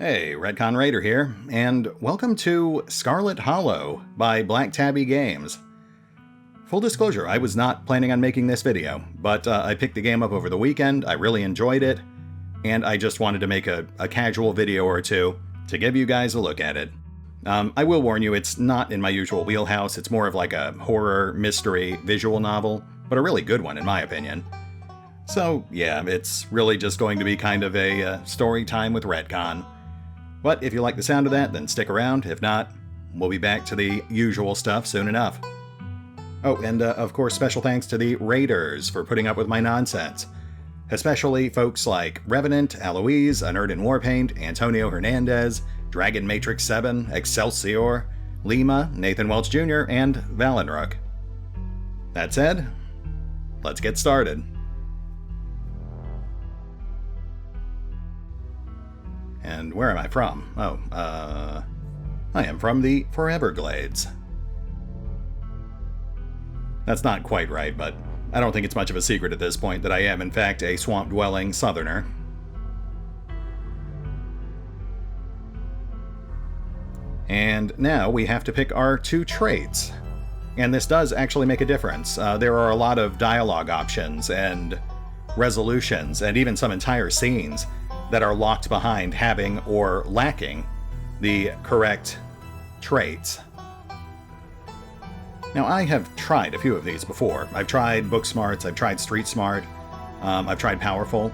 Hey, RetconRaider here, and welcome to Scarlet Hollow by Black Tabby Games. Full disclosure, I was not planning on making this video, but I picked the game up over the weekend, I really enjoyed it, and I just wanted to make a casual video or two to give you guys a look at it. I will warn you, it's not in my usual wheelhouse, it's more of like a horror, mystery, visual novel, but a really good one in my opinion. So yeah, it's really just going to be kind of a story time with Retcon. But if you like the sound of that, then stick around. If not, we'll be back to the usual stuff soon enough. Oh, and of course, special thanks to the Raiders for putting up with my nonsense. Especially folks like Revenant, Alois, Anerdinwarpaint, Antonio Hernandez, Dragon Matrix 7, Exsellsior, Lima, Nathan Welch Jr., and Valinrook. That said, let's get started. And where am I from? Oh, I am from the Foreverglades. That's not quite right, but I don't think it's much of a secret at this point that I am, in fact, a swamp-dwelling southerner. And now we have to pick our two traits. And this does actually make a difference. There are a lot of dialogue options and resolutions, and even some entire scenes that are locked behind having or lacking the correct traits. Now, I have tried a few of these before. I've tried Book Smarts, I've tried Street Smart, I've tried Powerful,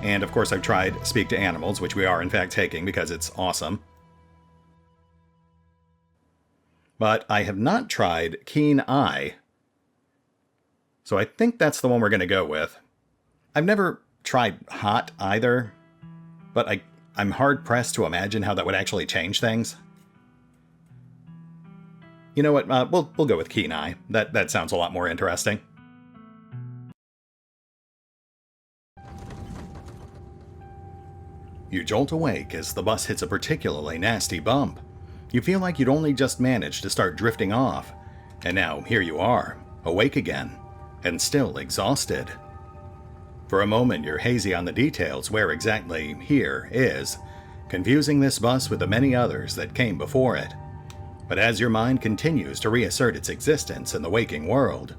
and of course I've tried Speak to Animals, which we are in fact taking because it's awesome. But I have not tried Keen Eye, so I think that's the one we're going to go with. I've never tried Hot either, but I'm hard-pressed to imagine how that would actually change things. You know what, we'll go with Keen Eye. That sounds a lot more interesting. You jolt awake as the bus hits a particularly nasty bump. You feel like you'd only just managed to start drifting off, and now here you are, awake again, and still exhausted. For a moment, you're hazy on the details where exactly here is, confusing this bus with the many others that came before it. But as your mind continues to reassert its existence in the waking world,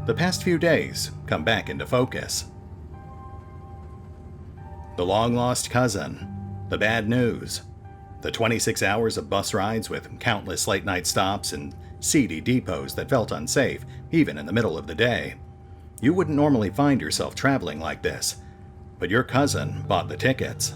the past few days come back into focus. The long-lost cousin, the bad news, the 26 hours of bus rides with countless late-night stops and seedy depots that felt unsafe even in the middle of the day. You wouldn't normally find yourself traveling like this, but your cousin bought the tickets.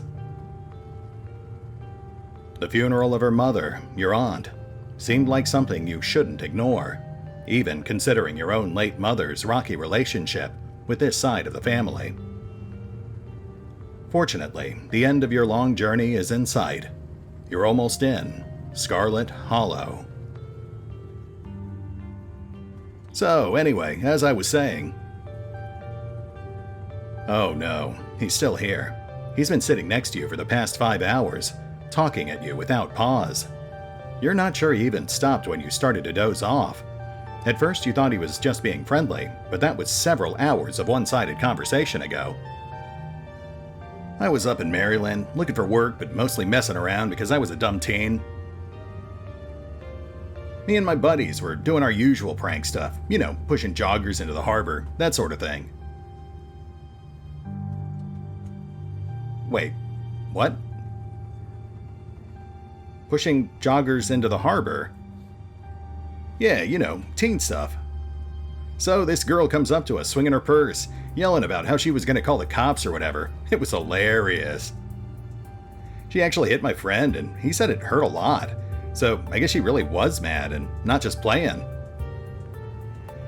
The funeral of her mother, your aunt, seemed like something you shouldn't ignore, even considering your own late mother's rocky relationship with this side of the family. Fortunately, the end of your long journey is in sight. You're almost in Scarlet Hollow. So anyway, as I was saying... Oh no, he's still here. He's been sitting next to you for the past 5 hours, talking at you without pause. You're not sure he even stopped when you started to doze off. At first you thought he was just being friendly, but that was several hours of one-sided conversation ago. I was up in Maryland, looking for work, but mostly messing around because I was a dumb teen. Me and my buddies were doing our usual prank stuff, you know, pushing joggers into the harbor, that sort of thing. Wait, what? Pushing joggers into the harbor? Yeah, you know, teen stuff. So this girl comes up to us swinging her purse, yelling about how she was going to call the cops or whatever. It was hilarious. She actually hit my friend, and he said it hurt a lot. So I guess she really was mad and not just playing.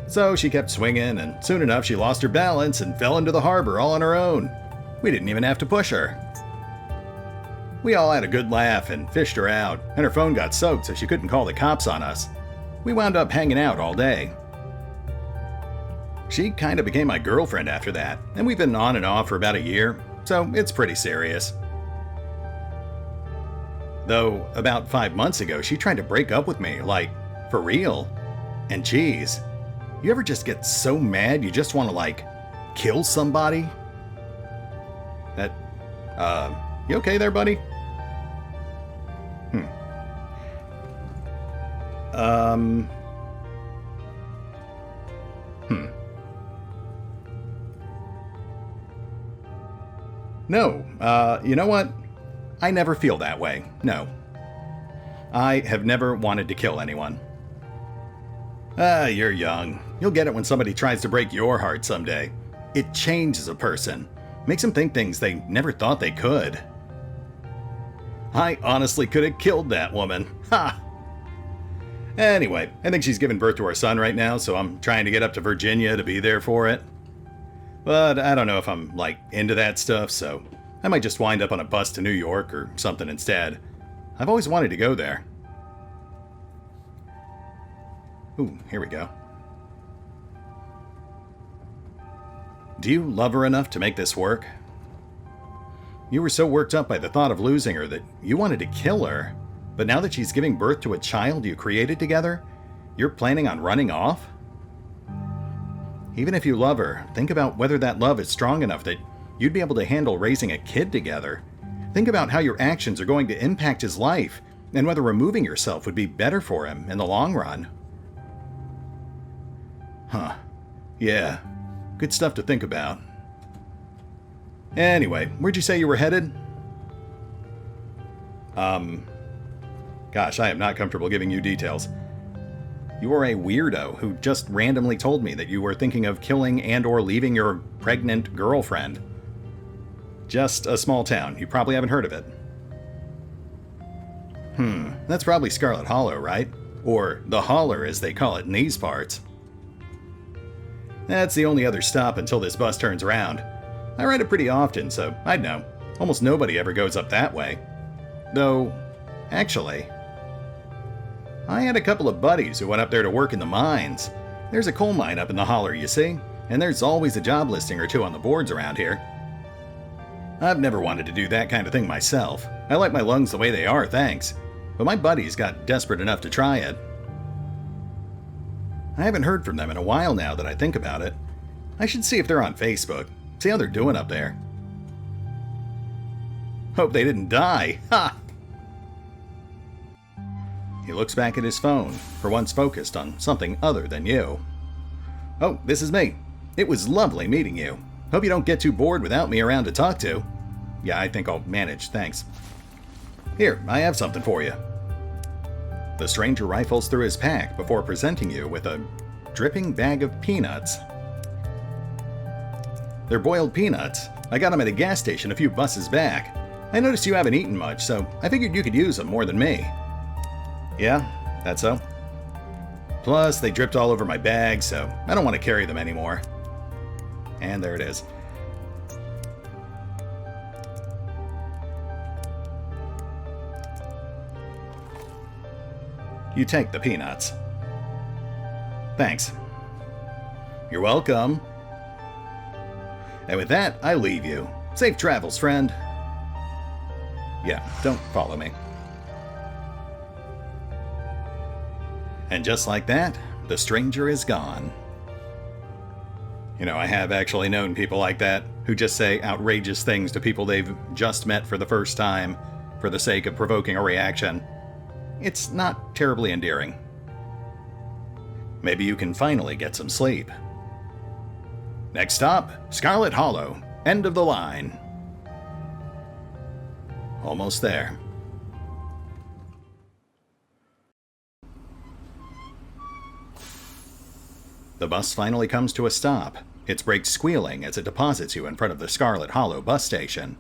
So she kept swinging, and soon enough she lost her balance and fell into the harbor all on her own. We didn't even have to push her. We all had a good laugh and fished her out, and her phone got soaked so she couldn't call the cops on us. We wound up hanging out all day. She kind of became my girlfriend after that, and we've been on and off for about a year, so it's pretty serious. Though, about 5 months ago, she tried to break up with me, like, for real. And geez, you ever just get so mad you just want to, like, kill somebody? You okay there, buddy? Hmm. No, you know what? I never feel that way, no. I have never wanted to kill anyone. You're young. You'll get it when somebody tries to break your heart someday. It changes a person. Makes them think things they never thought they could. I honestly could have killed that woman. Ha! Anyway, I think she's giving birth to our son right now, so I'm trying to get up to Virginia to be there for it. But I don't know if I'm, into that stuff, so I might just wind up on a bus to New York or something instead. I've always wanted to go there. Ooh, here we go. Do you love her enough to make this work? You were so worked up by the thought of losing her that you wanted to kill her, but now that she's giving birth to a child you created together, you're planning on running off? Even if you love her, think about whether that love is strong enough that you'd be able to handle raising a kid together. Think about how your actions are going to impact his life, and whether removing yourself would be better for him in the long run. Huh. Yeah. Good stuff to think about. Anyway, where'd you say you were headed? Gosh, I am not comfortable giving you details. You are a weirdo who just randomly told me that you were thinking of killing and or leaving your pregnant girlfriend. Just a small town. You probably haven't heard of it. That's probably Scarlet Hollow, right? Or the Holler, as they call it in these parts. That's the only other stop until this bus turns around. I ride it pretty often, so I'd know. Almost nobody ever goes up that way. Though, actually, I had a couple of buddies who went up there to work in the mines. There's a coal mine up in the Holler, you see, and there's always a job listing or two on the boards around here. I've never wanted to do that kind of thing myself. I like my lungs the way they are, thanks. But my buddies got desperate enough to try it. I haven't heard from them in a while now that I think about it. I should see if they're on Facebook. See how they're doing up there. Hope they didn't die. Ha! He looks back at his phone, for once focused on something other than you. Oh, this is me. It was lovely meeting you. Hope you don't get too bored without me around to talk to. Yeah, I think I'll manage, thanks. Here, I have something for you. The stranger rifles through his pack before presenting you with a dripping bag of peanuts. They're boiled peanuts. I got them at a gas station a few buses back. I noticed you haven't eaten much, so I figured you could use them more than me. Yeah, that's so. Plus, they dripped all over my bag, so I don't want to carry them anymore. And there it is. You take the peanuts. Thanks. You're welcome. And with that, I leave you. Safe travels, friend. Yeah, don't follow me. And just like that, the stranger is gone. You know, I have actually known people like that who just say outrageous things to people they've just met for the first time for the sake of provoking a reaction. It's not terribly endearing. Maybe you can finally get some sleep. Next stop, Scarlet Hollow. End of the line. Almost there. The bus finally comes to a stop, its brakes squealing as it deposits you in front of the Scarlet Hollow bus station.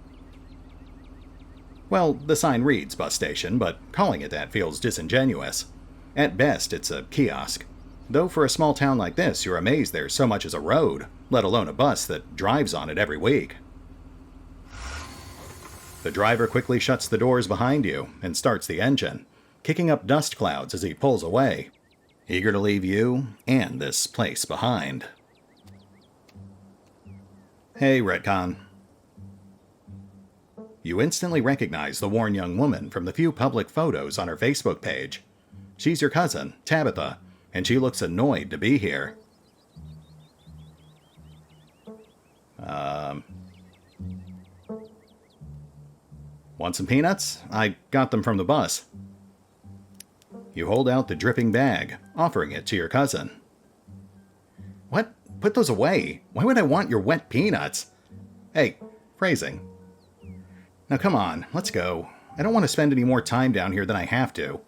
Well, the sign reads bus station, but calling it that feels disingenuous. At best, it's a kiosk. Though for a small town like this, you're amazed there's so much as a road, let alone a bus that drives on it every week. The driver quickly shuts the doors behind you and starts the engine, kicking up dust clouds as he pulls away, eager to leave you and this place behind. Hey, Retcon. You instantly recognize the worn young woman from the few public photos on her Facebook page. She's your cousin, Tabitha, and she looks annoyed to be here. Want some peanuts? I got them from the bus. You hold out the dripping bag, offering it to your cousin. What? Put those away. Why would I want your wet peanuts? Hey, phrasing. Now come on, let's go. I don't want to spend any more time down here than I have to.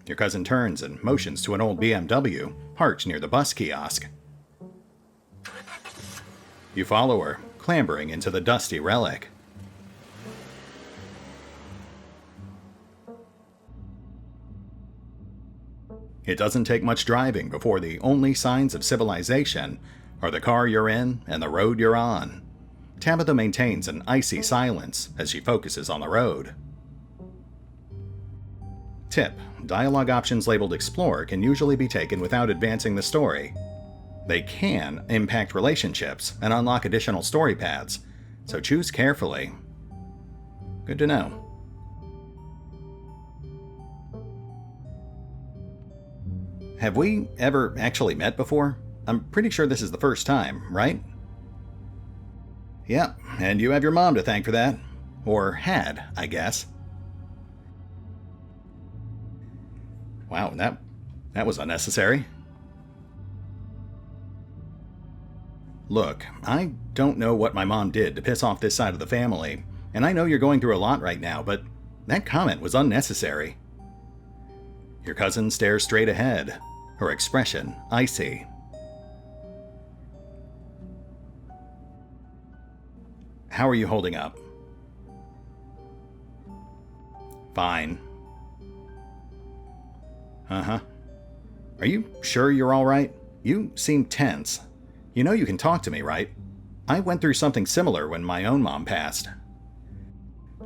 Your cousin turns and motions to an old BMW parked near the bus kiosk. You follow her, clambering into the dusty relic. It doesn't take much driving before the only signs of civilization are the car you're in and the road you're on. Tabitha maintains an icy silence as she focuses on the road. Tip: dialogue options labeled Explore can usually be taken without advancing the story. They can impact relationships and unlock additional story paths, so choose carefully. Good to know. Have we ever actually met before? I'm pretty sure this is the first time, right? Yep, and you have your mom to thank for that. Or had, I guess. Wow, that was unnecessary. Look, I don't know what my mom did to piss off this side of the family, and I know you're going through a lot right now, but that comment was unnecessary. Your cousin stares straight ahead, her expression icy. How are you holding up? Fine. Uh-huh. Are you sure you're all right? You seem tense. You know you can talk to me, right? I went through something similar when my own mom passed.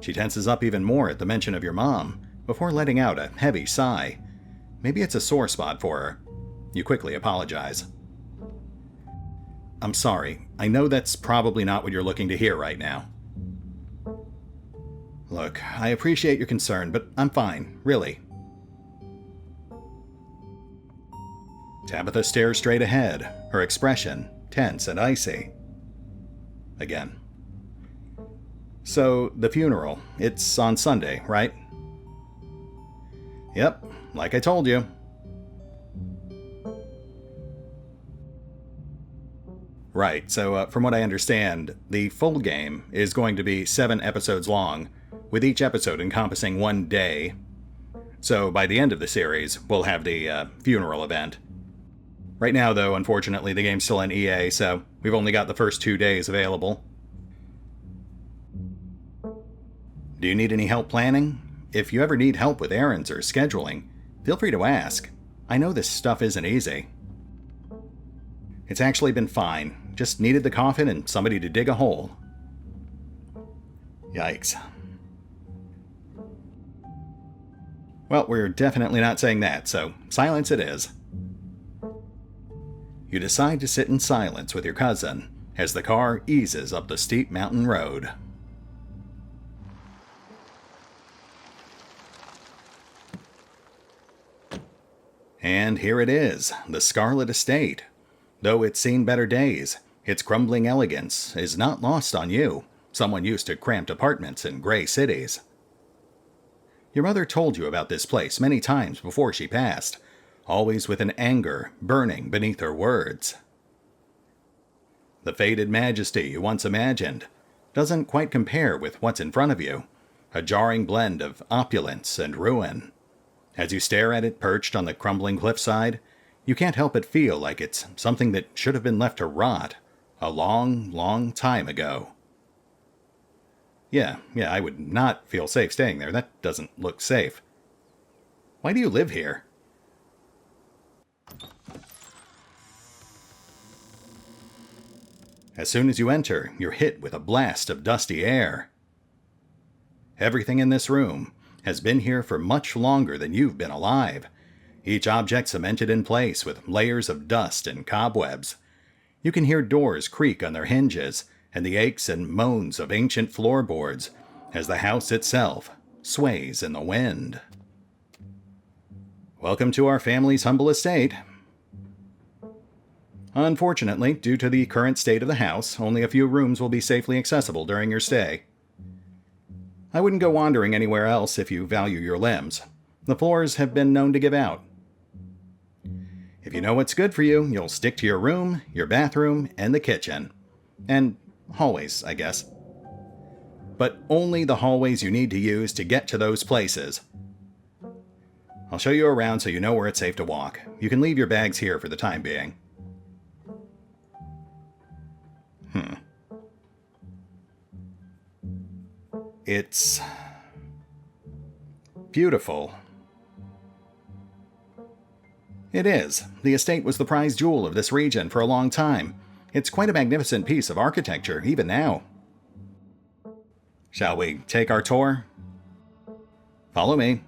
She tenses up even more at the mention of your mom, before letting out a heavy sigh. Maybe it's a sore spot for her. You quickly apologize. I'm sorry. I know that's probably not what you're looking to hear right now. Look, I appreciate your concern, but I'm fine, really. Tabitha stares straight ahead, her expression tense and icy. Again. So, the funeral, it's on Sunday, right? Yep, like I told you. Right, so from what I understand, the full game is going to be 7 episodes long, with each episode encompassing 1 day. So by the end of the series, we'll have the funeral event. Right now, though, unfortunately, the game's still in EA, so we've only got the first 2 days available. Do you need any help planning? If you ever need help with errands or scheduling, feel free to ask. I know this stuff isn't easy. It's actually been fine. Just needed the coffin and somebody to dig a hole. Yikes. Well, we're definitely not saying that, so silence it is. You decide to sit in silence with your cousin as the car eases up the steep mountain road. And here it is, the Scarlet Estate. Though it's seen better days, its crumbling elegance is not lost on you, someone used to cramped apartments in gray cities. Your mother told you about this place many times before she passed, always with an anger burning beneath her words. The faded majesty you once imagined doesn't quite compare with what's in front of you, a jarring blend of opulence and ruin. As you stare at it perched on the crumbling cliffside, you can't help but feel like it's something that should have been left to rot a long, long time ago. Yeah, I would not feel safe staying there. That doesn't look safe. Why do you live here? As soon as you enter, you're hit with a blast of dusty air. Everything in this room has been here for much longer than you've been alive, each object cemented in place with layers of dust and cobwebs. You can hear doors creak on their hinges and the aches and moans of ancient floorboards as the house itself sways in the wind. Welcome to our family's humble estate. Unfortunately, due to the current state of the house, only a few rooms will be safely accessible during your stay. I wouldn't go wandering anywhere else if you value your limbs. The floors have been known to give out. If you know what's good for you, you'll stick to your room, your bathroom, and the kitchen. And hallways, I guess. But only the hallways you need to use to get to those places. I'll show you around so you know where it's safe to walk. You can leave your bags here for the time being. It's beautiful. It is. The estate was the prize jewel of this region for a long time. It's quite a magnificent piece of architecture, even now. Shall we take our tour? Follow me.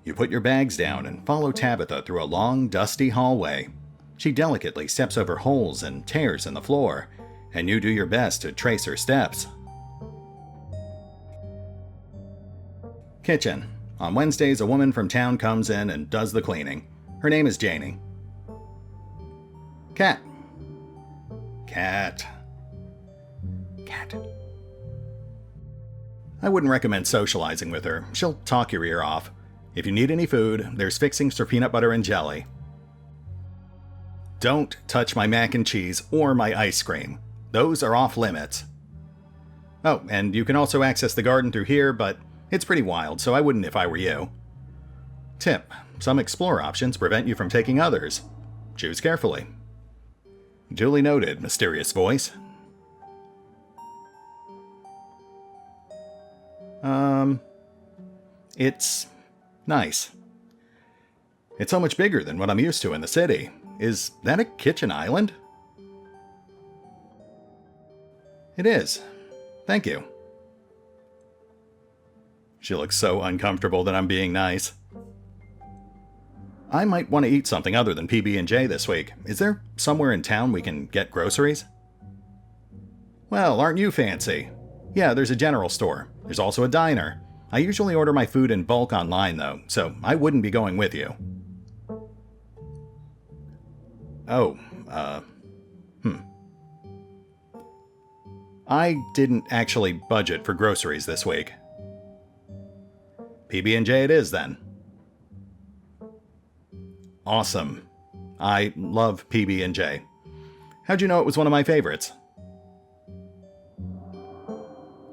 You put your bags down and follow Tabitha through a long, dusty hallway. She delicately steps over holes and tears in the floor, and you do your best to trace her steps. Kitchen. On Wednesdays, a woman from town comes in and does the cleaning. Her name is Janie. Cat. Cat. Cat. I wouldn't recommend socializing with her. She'll talk your ear off. If you need any food, there's fixings for peanut butter and jelly. Don't touch my mac and cheese or my ice cream. Those are off limits. Oh, and you can also access the garden through here, but it's pretty wild, so I wouldn't if I were you. Tip: some explore options prevent you from taking others. Choose carefully. Duly noted, mysterious voice. It's nice. It's so much bigger than what I'm used to in the city. Is that a kitchen island? It is. Thank you. She looks so uncomfortable that I'm being nice. I might want to eat something other than PB&J this week. Is there somewhere in town we can get groceries? Well, aren't you fancy? Yeah, there's a general store. There's also a diner. I usually order my food in bulk online, though, so I wouldn't be going with you. Oh, I didn't actually budget for groceries this week. PB&J it is, then. Awesome. I love PB&J. How'd you know it was one of my favorites?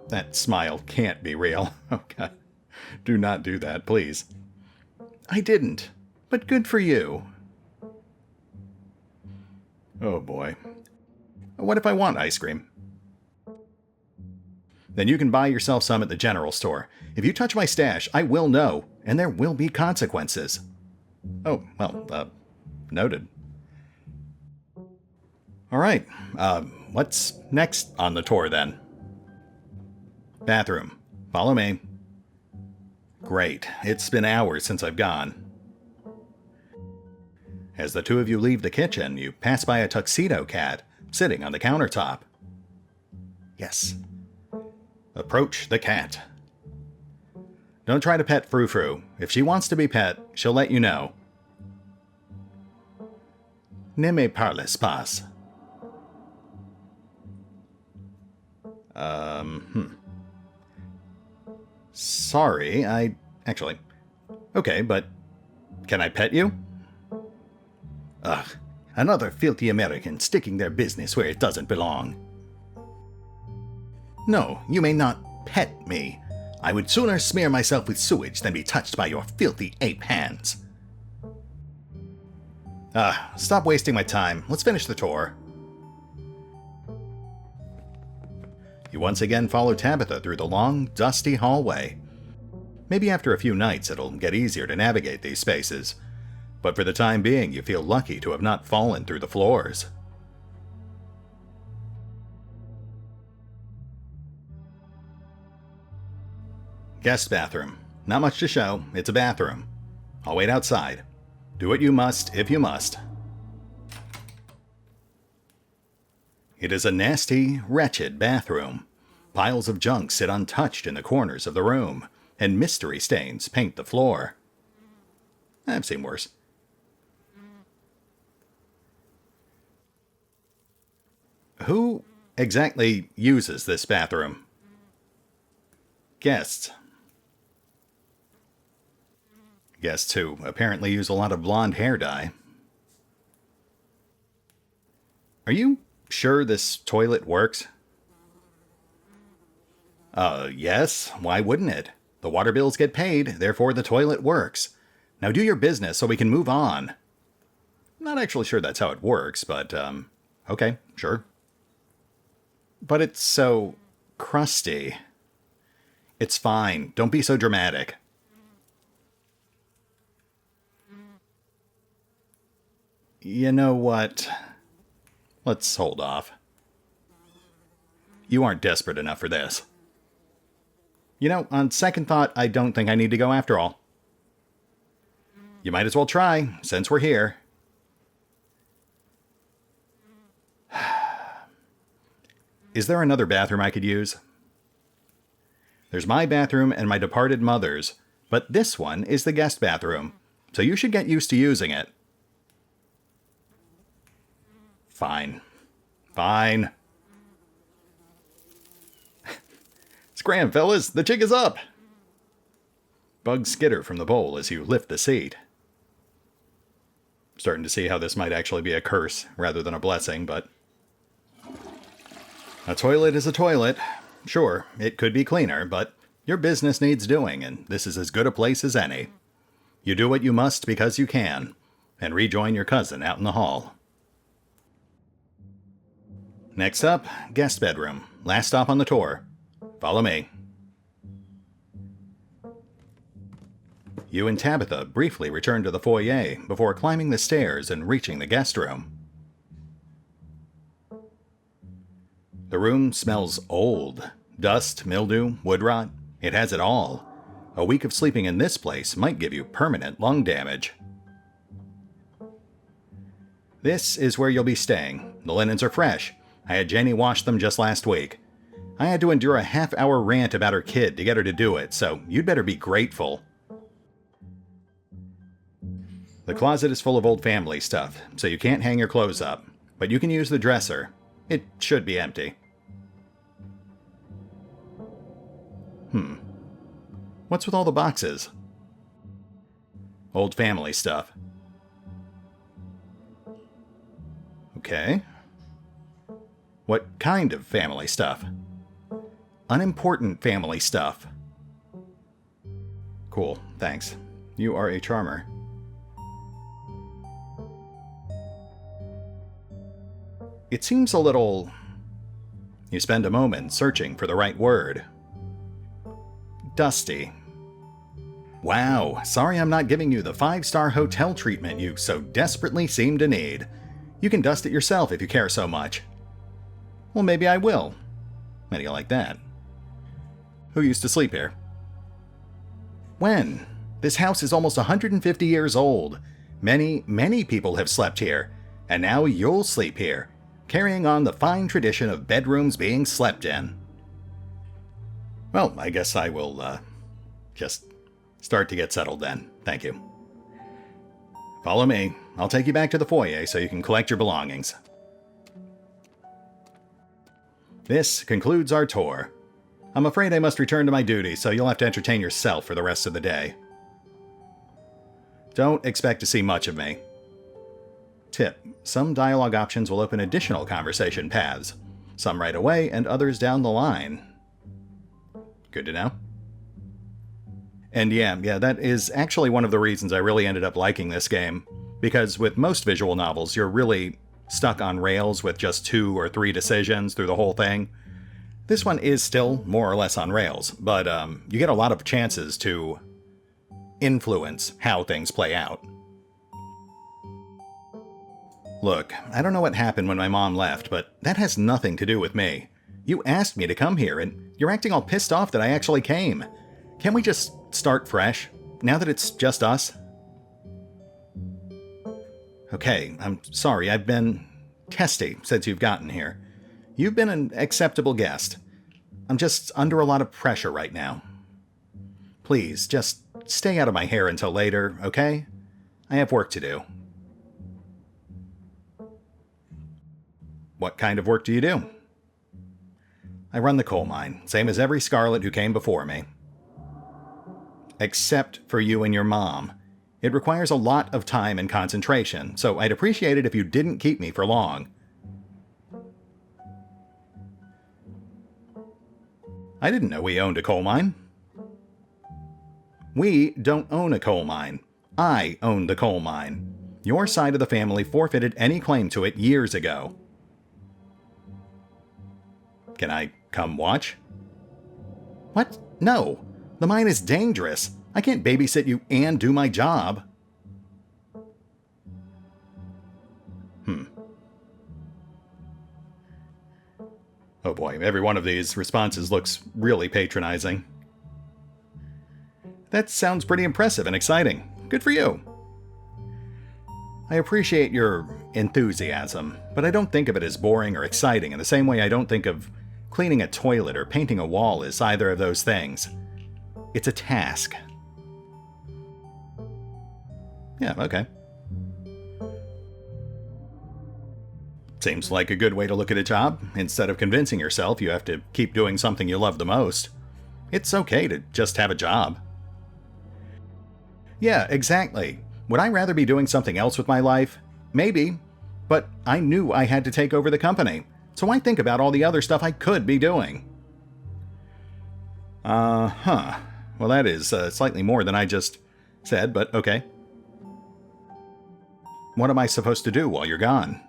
That smile can't be real. Oh, God. Do not do that, please. I didn't, but good for you. Oh, boy. What if I want ice cream? Then you can buy yourself some at the general store. If you touch my stash, I will know, and there will be consequences. Oh, well, noted. All right, what's next on the tour, then? Bathroom. Follow me. Great. It's been hours since I've gone. As the two of you leave the kitchen, you pass by a tuxedo cat sitting on the countertop. Yes. Approach the cat. Don't try to pet Frou Frou. If she wants to be pet, she'll let you know. Ne me parles pas. Sorry, actually... Okay, but... Can I pet you? Ugh, another filthy American sticking their business where it doesn't belong. No, you may not pet me. I would sooner smear myself with sewage than be touched by your filthy ape hands. Stop wasting my time. Let's finish the tour. You once again follow Tabitha through the long, dusty hallway. Maybe after a few nights it'll get easier to navigate these spaces, but for the time being you feel lucky to have not fallen through the floors. Guest bathroom. Not much to show, it's a bathroom. I'll wait outside. Do what you must, if you must. It is a nasty, wretched bathroom. Piles of junk sit untouched in the corners of the room, and mystery stains paint the floor. I've seen worse. Who exactly uses this bathroom? Guests. Guests who apparently use a lot of blonde hair dye. Are you sure this toilet works? Yes. Why wouldn't it? The water bills get paid, therefore the toilet works. Now do your business so we can move on. Not actually sure that's how it works, but, okay, sure. But it's so crusty. It's fine. Don't be so dramatic. You know what? Let's hold off. You aren't desperate enough for this. You know, on second thought, I don't think I need to go after all. You might as well try, since we're here. Is there another bathroom I could use? There's my bathroom and my departed mother's, but this one is the guest bathroom, so you should get used to using it. Fine. Fine. Scram, fellas, the jig is up! Bugs skitter from the bowl as you lift the seat. Starting to see how this might actually be a curse rather than a blessing, but... A toilet is a toilet. Sure, it could be cleaner, but your business needs doing, and this is as good a place as any. You do what you must because you can, and rejoin your cousin out in the hall. Next up, guest bedroom. Last stop on the tour. Follow me. You and Tabitha briefly return to the foyer before climbing the stairs and reaching the guest room. The room smells old. Dust, mildew, wood rot. It has it all. A week of sleeping in this place might give you permanent lung damage. This is where you'll be staying. The linens are fresh. I had Jenny wash them just last week. I had to endure a half-hour rant about her kid to get her to do it, so you'd better be grateful. The closet is full of old family stuff, so you can't hang your clothes up, but you can use the dresser. It should be empty. What's with all the boxes? Old family stuff. Okay. What kind of family stuff? Unimportant family stuff. Cool, thanks. You are a charmer. It seems a little... You spend a moment searching for the right word. Dusty. Wow, sorry I'm not giving you the 5-star hotel treatment you so desperately seem to need. You can dust it yourself if you care so much. Well, maybe I will. How do you like that? Who used to sleep here? When? This house is almost 150 years old. Many people have slept here, and now you'll sleep here, carrying on the fine tradition of bedrooms being slept in. Well, I guess I will, just start to get settled then. Thank you. Follow me. I'll take you back to the foyer so you can collect your belongings. This concludes our tour. I'm afraid I must return to my duty, so you'll have to entertain yourself for the rest of the day. Don't expect to see much of me. Tip: some dialogue options will open additional conversation paths. Some right away and others down the line. Good to know. And yeah, that is actually one of the reasons I really ended up liking this game. Because with most visual novels, you're really stuck on rails with just 2 or 3 decisions through the whole thing. This one is still more or less on rails, but you get a lot of chances to influence how things play out. Look, I don't know what happened when my mom left, but that has nothing to do with me. You asked me to come here, and you're acting all pissed off that I actually came. Can't we just start fresh, now that it's just us? Okay, I'm sorry, I've been testy since you've gotten here. You've been an acceptable guest. I'm just under a lot of pressure right now. Please, just stay out of my hair until later, okay? I have work to do. What kind of work do you do? I run the coal mine, same as every Scarlet who came before me. Except for you and your mom. It requires a lot of time and concentration, so I'd appreciate it if you didn't keep me for long. I didn't know we owned a coal mine. We don't own a coal mine. I own the coal mine. Your side of the family forfeited any claim to it years ago. Can I come watch? What? No. The mine is dangerous. I can't babysit you and do my job. Oh boy, every one of these responses looks really patronizing. That sounds pretty impressive and exciting. Good for you. I appreciate your enthusiasm, but I don't think of it as boring or exciting in the same way I don't think of cleaning a toilet or painting a wall as either of those things. It's a task. Yeah, okay. Seems like a good way to look at a job. Instead of convincing yourself you have to keep doing something you love the most. It's okay to just have a job. Yeah, exactly. Would I rather be doing something else with my life? Maybe. But I knew I had to take over the company, so I think about all the other stuff I could be doing. Well, that is slightly more than I just said, but okay. What am I supposed to do while you're gone?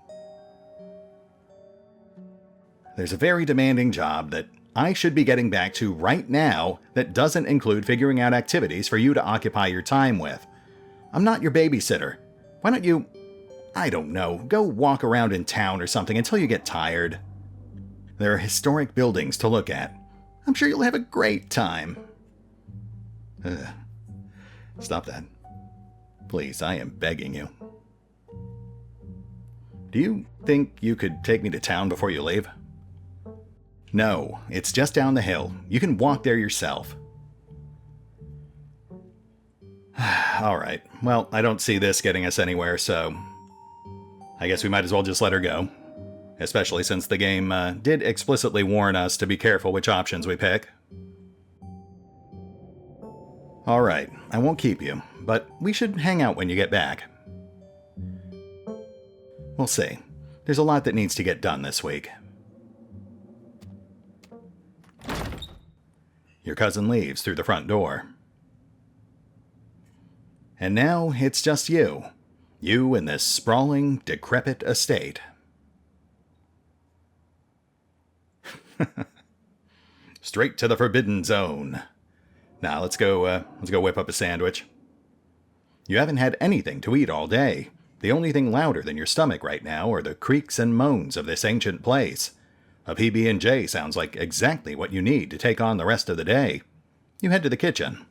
There's a very demanding job that I should be getting back to right now that doesn't include figuring out activities for you to occupy your time with. I'm not your babysitter. Why don't you, I don't know, go walk around in town or something until you get tired. There are historic buildings to look at. I'm sure you'll have a great time. Stop that. Please, I am begging you. Do you think you could take me to town before you leave? No, it's just down the hill. You can walk there yourself. Alright, well, I don't see this getting us anywhere, so I guess we might as well just let her go. Especially since the game did explicitly warn us to be careful which options we pick. Alright, I won't keep you, but we should hang out when you get back. We'll see. There's a lot that needs to get done this week. Your cousin leaves through the front door. And now it's just you. You in this sprawling, decrepit estate. Straight to the forbidden zone. Now let's go whip up a sandwich. You haven't had anything to eat all day. The only thing louder than your stomach right now are the creaks and moans of this ancient place. A PB&J sounds like exactly what you need to take on the rest of the day. You head to the kitchen.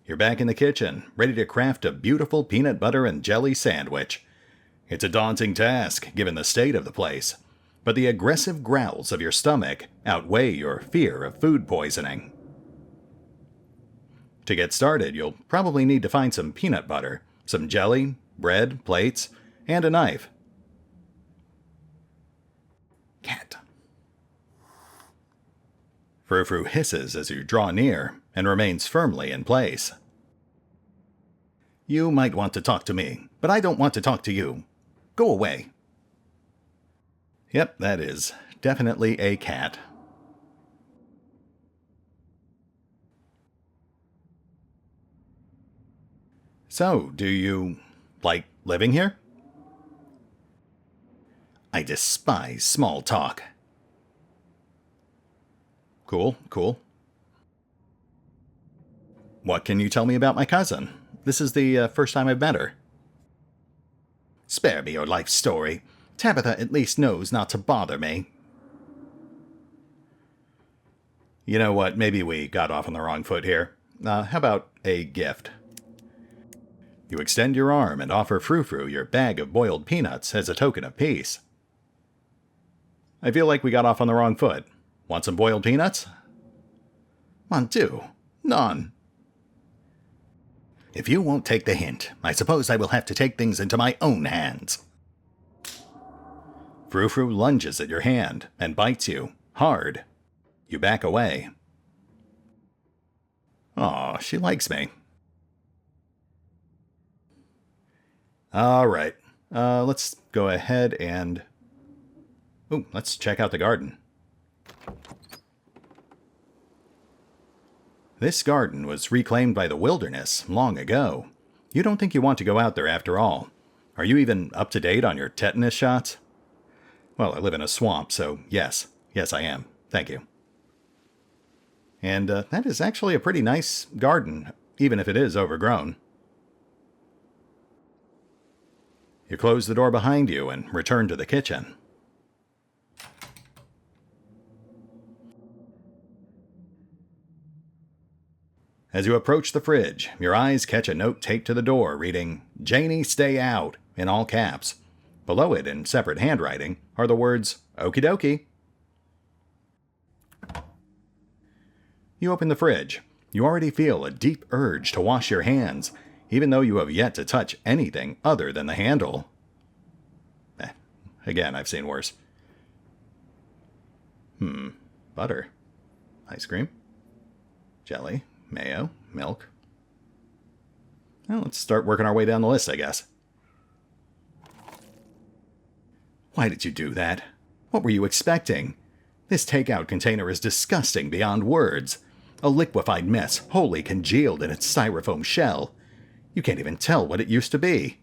You're back in the kitchen, ready to craft a beautiful peanut butter and jelly sandwich. It's a daunting task, given the state of the place, but the aggressive growls of your stomach outweigh your fear of food poisoning. To get started, you'll probably need to find some peanut butter, some jelly, bread, plates, and a knife. Cat. Frou-Frou hisses as you draw near and remains firmly in place. You might want to talk to me, but I don't want to talk to you. Go away. Yep, that is definitely a cat. So, do you like living here? I despise small talk. Cool, cool. What can you tell me about my cousin? This is the first time I've met her. Spare me your life story. Tabitha at least knows not to bother me. You know what, maybe we got off on the wrong foot here. How about a gift? You extend your arm and offer Frou-Frou your bag of boiled peanuts as a token of peace. I feel like we got off on the wrong foot. Want some boiled peanuts? Mon Dieu, none. If you won't take the hint, I suppose I will have to take things into my own hands. Frou-Frou lunges at your hand and bites you, hard. You back away. Aw, she likes me. Alright, let's go ahead and... Ooh, let's check out the garden. This garden was reclaimed by the wilderness long ago. You don't think you want to go out there after all. Are you even up to date on your tetanus shots? Well, I live in a swamp, so yes. Yes, I am. Thank you. And that is actually a pretty nice garden, even if it is overgrown. You close the door behind you and return to the kitchen. As you approach the fridge, your eyes catch a note taped to the door reading, "Janie, stay out," in all caps. Below it, in separate handwriting, are the words, "Okie dokie." You open the fridge. You already feel a deep urge to wash your hands, even though you have yet to touch anything other than the handle. Again, I've seen worse. Butter. Ice cream. Jelly. Mayo. Milk. Well, let's start working our way down the list, I guess. Why did you do that? What were you expecting? This takeout container is disgusting beyond words. A liquefied mess, wholly congealed in its styrofoam shell. You can't even tell what it used to be.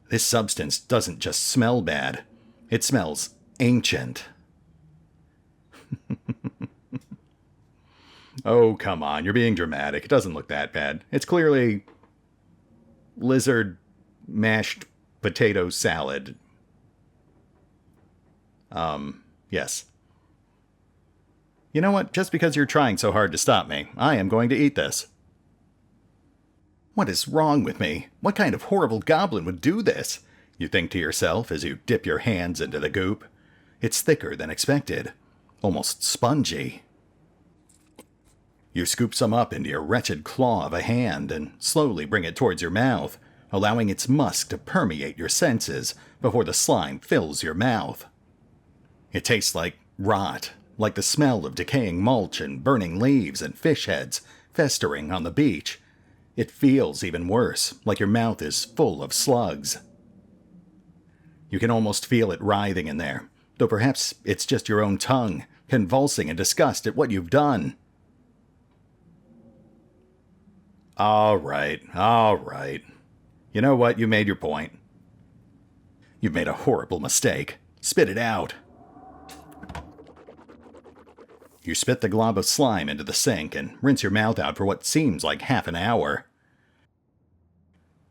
This substance doesn't just smell bad. It smells ancient. Oh, come on, you're being dramatic. It doesn't look that bad. It's clearly lizard mashed potato salad. Yes. You know what? Just because you're trying so hard to stop me, I am going to eat this. What is wrong with me? What kind of horrible goblin would do this? You think to yourself as you dip your hands into the goop. It's thicker than expected. Almost spongy. You scoop some up into your wretched claw of a hand and slowly bring it towards your mouth, allowing its musk to permeate your senses before the slime fills your mouth. It tastes like rot, like the smell of decaying mulch and burning leaves and fish heads festering on the beach. It feels even worse, like your mouth is full of slugs. You can almost feel it writhing in there, though perhaps it's just your own tongue, convulsing in disgust at what you've done. All right. You know what? You made your point. You've made a horrible mistake. Spit it out. You spit the glob of slime into the sink and rinse your mouth out for what seems like half an hour.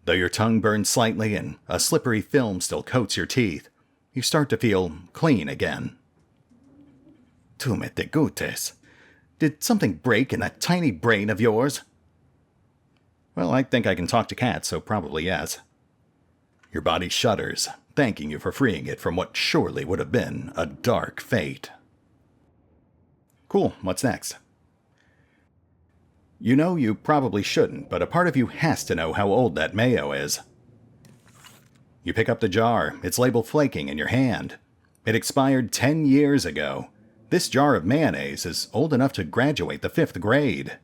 Though your tongue burns slightly and a slippery film still coats your teeth, you start to feel clean again. Tu me te gutes. Did something break in that tiny brain of yours? Well, I think I can talk to cats, so probably yes. Your body shudders, thanking you for freeing it from what surely would have been a dark fate. Cool, what's next? You know you probably shouldn't, but a part of you has to know how old that mayo is. You pick up the jar, its label flaking in your hand. It expired 10 years ago. This jar of mayonnaise is old enough to graduate the 5th grade.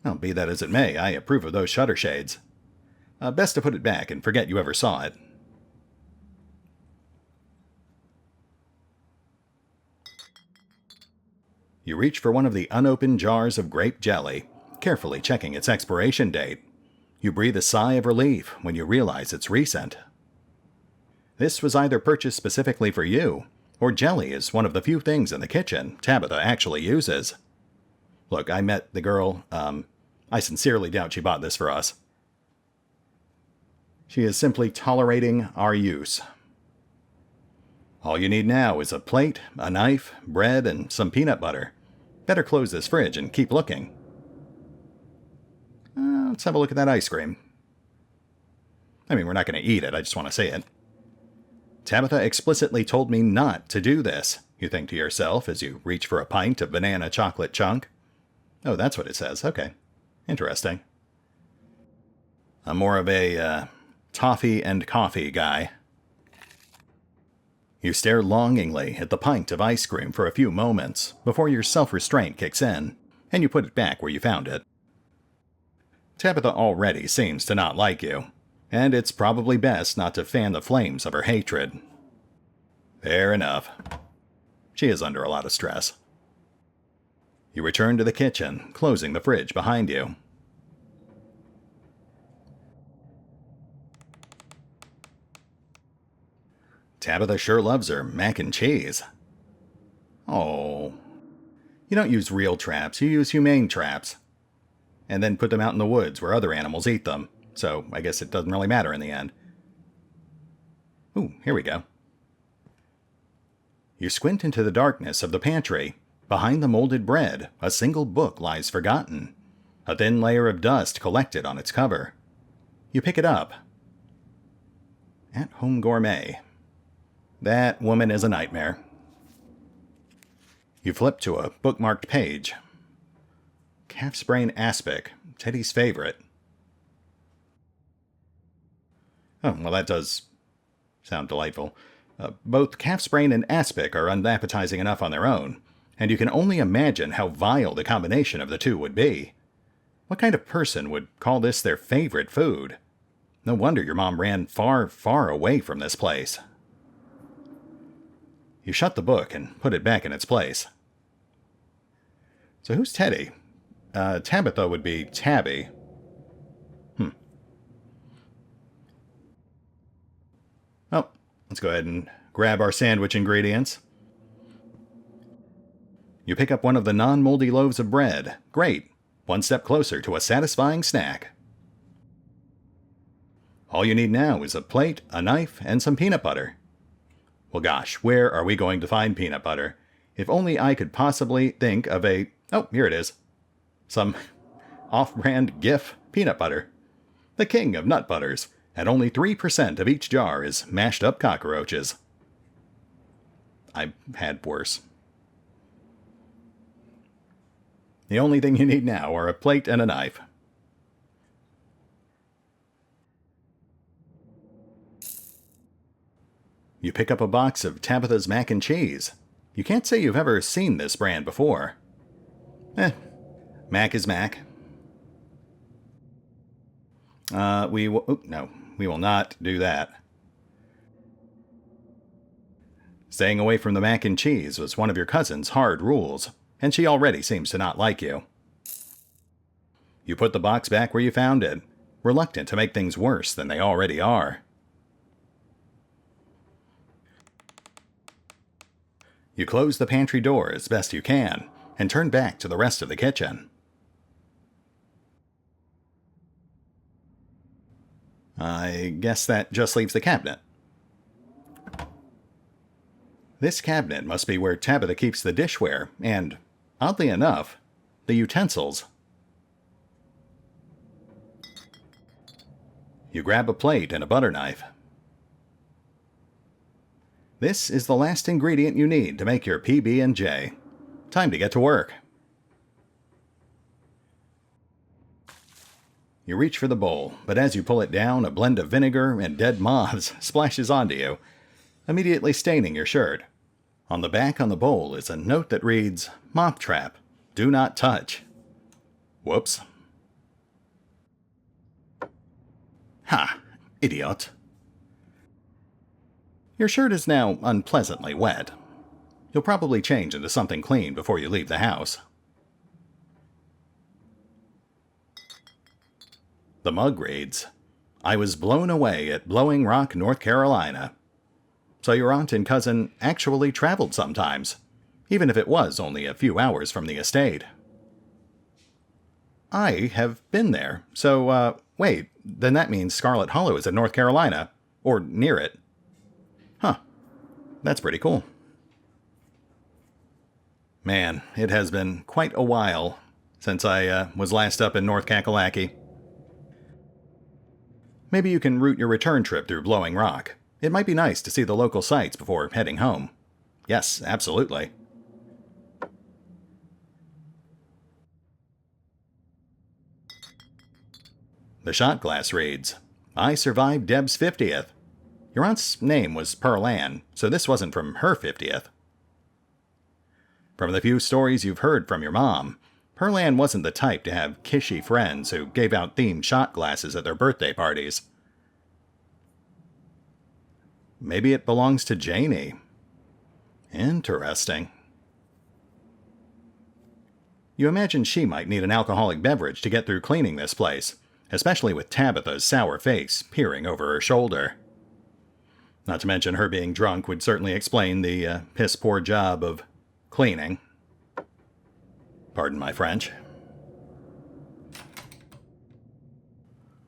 Well, be that as it may, I approve of those shutter shades. Best to put it back and forget you ever saw it. You reach for one of the unopened jars of grape jelly, carefully checking its expiration date. You breathe a sigh of relief when you realize it's recent. This was either purchased specifically for you, or jelly is one of the few things in the kitchen Tabitha actually uses. Look, I met the girl. I sincerely doubt she bought this for us. She is simply tolerating our use. All you need now is a plate, a knife, bread, and some peanut butter. Better close this fridge and keep looking. Let's have a look at that ice cream. I mean, we're not going to eat it, I just want to see it. Tabitha explicitly told me not to do this, you think to yourself as you reach for a pint of banana chocolate chunk. Oh, that's what it says. Okay. Interesting. I'm more of a toffee and coffee guy. You stare longingly at the pint of ice cream for a few moments before your self-restraint kicks in, and you put it back where you found it. Tabitha already seems to not like you, and it's probably best not to fan the flames of her hatred. Fair enough. She is under a lot of stress. You return to the kitchen, closing the fridge behind you. Tabitha sure loves her mac and cheese. Oh. You don't use real traps, you use humane traps. And then put them out in the woods where other animals eat them. So I guess it doesn't really matter in the end. Ooh, here we go. You squint into the darkness of the pantry. Behind the molded bread, a single book lies forgotten. A thin layer of dust collected on its cover. You pick it up. At Home Gourmet. That woman is a nightmare. You flip to a bookmarked page. Calf's Brain Aspic, Teddy's favorite. Oh, well that does sound delightful. Both Calf's Brain and Aspic are unappetizing enough on their own, and you can only imagine how vile the combination of the two would be. What kind of person would call this their favorite food? No wonder your mom ran far, far away from this place. You shut the book and put it back in its place. So who's Teddy? Tabitha would be Tabby. Oh, let's go ahead and grab our sandwich ingredients. You pick up one of the non-moldy loaves of bread. Great. One step closer to a satisfying snack. All you need now is a plate, a knife, and some peanut butter. Well gosh, where are we going to find peanut butter? If only I could possibly think of a... Oh, here it is. Some off-brand GIF peanut butter. The king of nut butters. At only 3% of each jar is mashed up cockroaches. I've had worse. The only thing you need now are a plate and a knife. You pick up a box of Tabitha's mac and cheese. You can't say you've ever seen this brand before. Mac is Mac. We will not do that. Staying away from the mac and cheese was one of your cousin's hard rules, and she already seems to not like you. You put the box back where you found it, reluctant to make things worse than they already are. You close the pantry door as best you can, and turn back to the rest of the kitchen. I guess that just leaves the cabinet. This cabinet must be where Tabitha keeps the dishware, and, oddly enough, the utensils. You grab a plate and a butter knife. This is the last ingredient you need to make your PB&J. Time to get to work. You reach for the bowl, but as you pull it down, a blend of vinegar and dead moths splashes onto you, immediately staining your shirt. On the back on the bowl is a note that reads, "Moth trap. Do not touch." Whoops. Ha! Idiot. Your shirt is now unpleasantly wet. You'll probably change into something clean before you leave the house. The mug reads, "I was blown away at Blowing Rock, North Carolina." So your aunt and cousin actually traveled sometimes, even if it was only a few hours from the estate. I have been there, so, wait, then that means Scarlet Hollow is in North Carolina, or near it. Huh, that's pretty cool. Man, it has been quite a while since I was last up in North Kakalaki. Maybe you can route your return trip through Blowing Rock. It might be nice to see the local sights before heading home. Yes, absolutely. The shot glass reads, "I survived Deb's 50th. Your aunt's name was Pearl Ann, so this wasn't from her 50th. From the few stories you've heard from your mom, Perlan wasn't the type to have kishy friends who gave out themed shot glasses at their birthday parties. Maybe it belongs to Janie. Interesting. You imagine she might need an alcoholic beverage to get through cleaning this place, especially with Tabitha's sour face peering over her shoulder. Not to mention her being drunk would certainly explain the piss-poor job of cleaning. Pardon my French.